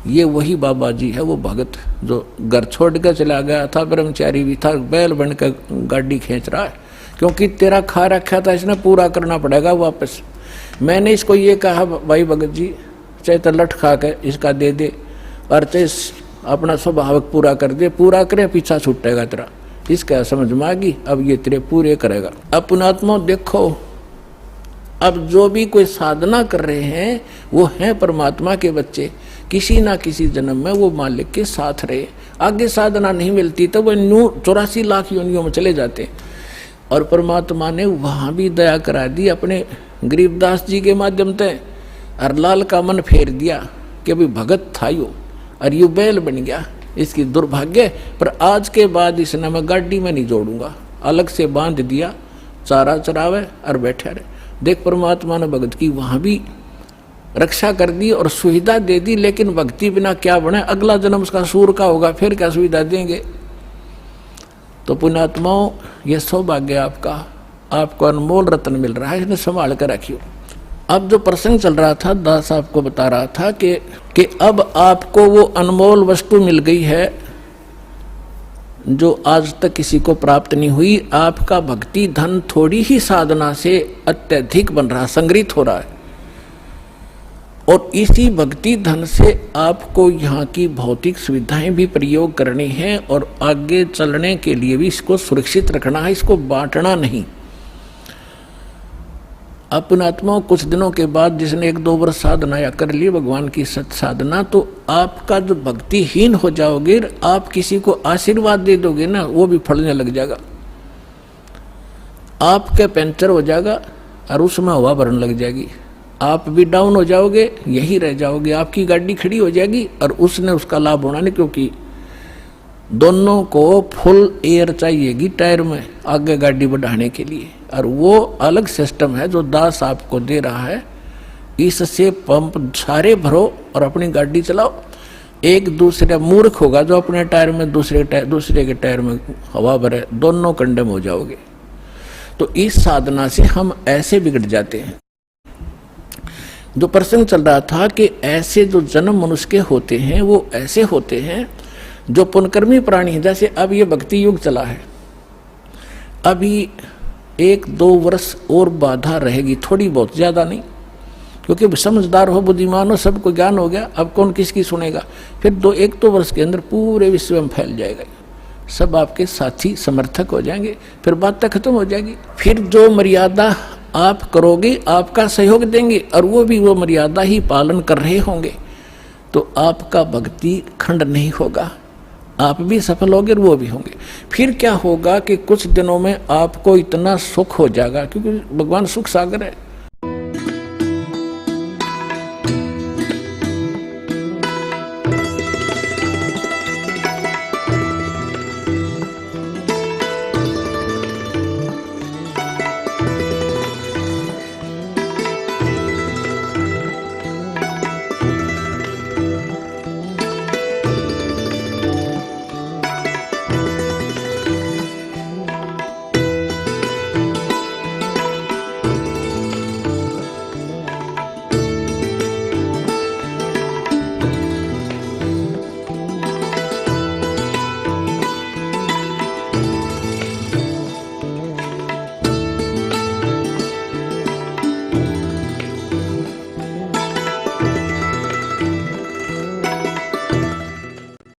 ये वही बाबा जी है, वो भगत जो घर छोड़ कर चला गया था, ब्रह्मचारी भी था, बैल बनकर गाड़ी खींच रहा है, क्योंकि तेरा खा रखा था इसने, पूरा करना पड़ेगा वापस। मैंने इसको ये कहा, भाई भगत जी चाहे तो लठ खा के इसका दे दे और चाहे अपना स्वभावक पूरा कर दे, पूरा करे पीछा छूटेगा तेरा। इसका समझ में आ गई, अब ये तेरे पूरे करेगा। अब पुणात्मा देखो, अब जो भी कोई साधना कर रहे हैं वो हैं परमात्मा के बच्चे, किसी ना किसी जन्म में वो मालिक के साथ रहे। आगे साधना नहीं मिलती तो वो 84 लाख योनियों में चले जाते। और परमात्मा ने वहाँ भी दया करा दी अपने गरीबदास जी के माध्यम से, अरलाल का मन फेर दिया कि अभी भगत था यो और यू बैल बन गया, इसकी दुर्भाग्य। पर आज के बाद इसने मैं गाड़ी में नहीं जोड़ूंगा, अलग से बांध दिया, चारा चरावे और बैठे रहे। देख परमात्मा ने भगत की वहाँ भी रक्षा कर दी और सुविधा दे दी, लेकिन भक्ति बिना क्या बने? अगला जन्म उसका सूर का होगा, फिर क्या सुविधा देंगे? तो पुण्यात्माओं, ये सौभाग्य आपका, आपको अनमोल रत्न मिल रहा है, इसने संभाल कर रखियो। अब जो प्रसंग चल रहा था, दास आपको बता रहा था कि अब आपको वो अनमोल वस्तु मिल गई है जो आज तक किसी को प्राप्त नहीं हुई। आपका भक्ति धन थोड़ी ही साधना से अत्यधिक बन रहा, संग्रहित हो रहा है, और इसी भक्ति धन से आपको यहाँ की भौतिक सुविधाएं भी प्रयोग करनी है और आगे चलने के लिए भी इसको सुरक्षित रखना है, इसको बांटना नहीं। अपनात्मा कुछ दिनों के बाद जिसने 1-2 वर्ष साधना या कर ली भगवान की सत साधना, तो आपका जो भक्तिहीन हो जाओगे, आप किसी को आशीर्वाद दे दोगे ना, वो भी फलने लग जाएगा। आपके पंचर हो जाएगा और उसमें हवा भरने लग जाएगी, आप भी डाउन हो जाओगे, यही रह जाओगे, आपकी गाड़ी खड़ी हो जाएगी और उसने उसका लाभ होना नहीं, क्योंकि दोनों को फुल एयर चाहिएगी टायर में आगे गाड़ी बढ़ाने के लिए, और वो अलग सिस्टम है जो दास आपको दे रहा है। इससे पंप सारे भरो और अपनी गाड़ी चलाओ। एक दूसरे मूर्ख होगा जो अपने टायर में दूसरे के टायर में हवा भरे, दोनों कंडम हो जाओगे। तो इस साधना से हम ऐसे बिगड़ जाते हैं। जो प्रसंग चल रहा था कि ऐसे जो जन्म मनुष्य के होते हैं वो ऐसे होते हैं जो पुण्यकर्मी प्राणी है। जैसे अब ये भक्ति युग चला है, अभी 1-2 वर्ष और बाधा रहेगी, थोड़ी बहुत, ज़्यादा नहीं, क्योंकि समझदार हो, बुद्धिमान हो, सबको ज्ञान हो गया, अब कौन किसकी सुनेगा। फिर 1-2 वर्ष के अंदर पूरे विश्व में फैल जाएगा, सब आपके साथी समर्थक हो जाएंगे, फिर बात खत्म हो जाएगी। फिर जो मर्यादा आप करोगे आपका सहयोग देंगे और वो भी वो मर्यादा ही पालन कर रहे होंगे, तो आपका भक्ति खंड नहीं होगा, आप भी सफल होंगे और वो भी होंगे। फिर क्या होगा कि कुछ दिनों में आपको इतना सुख हो जाएगा, क्योंकि भगवान सुख सागर है,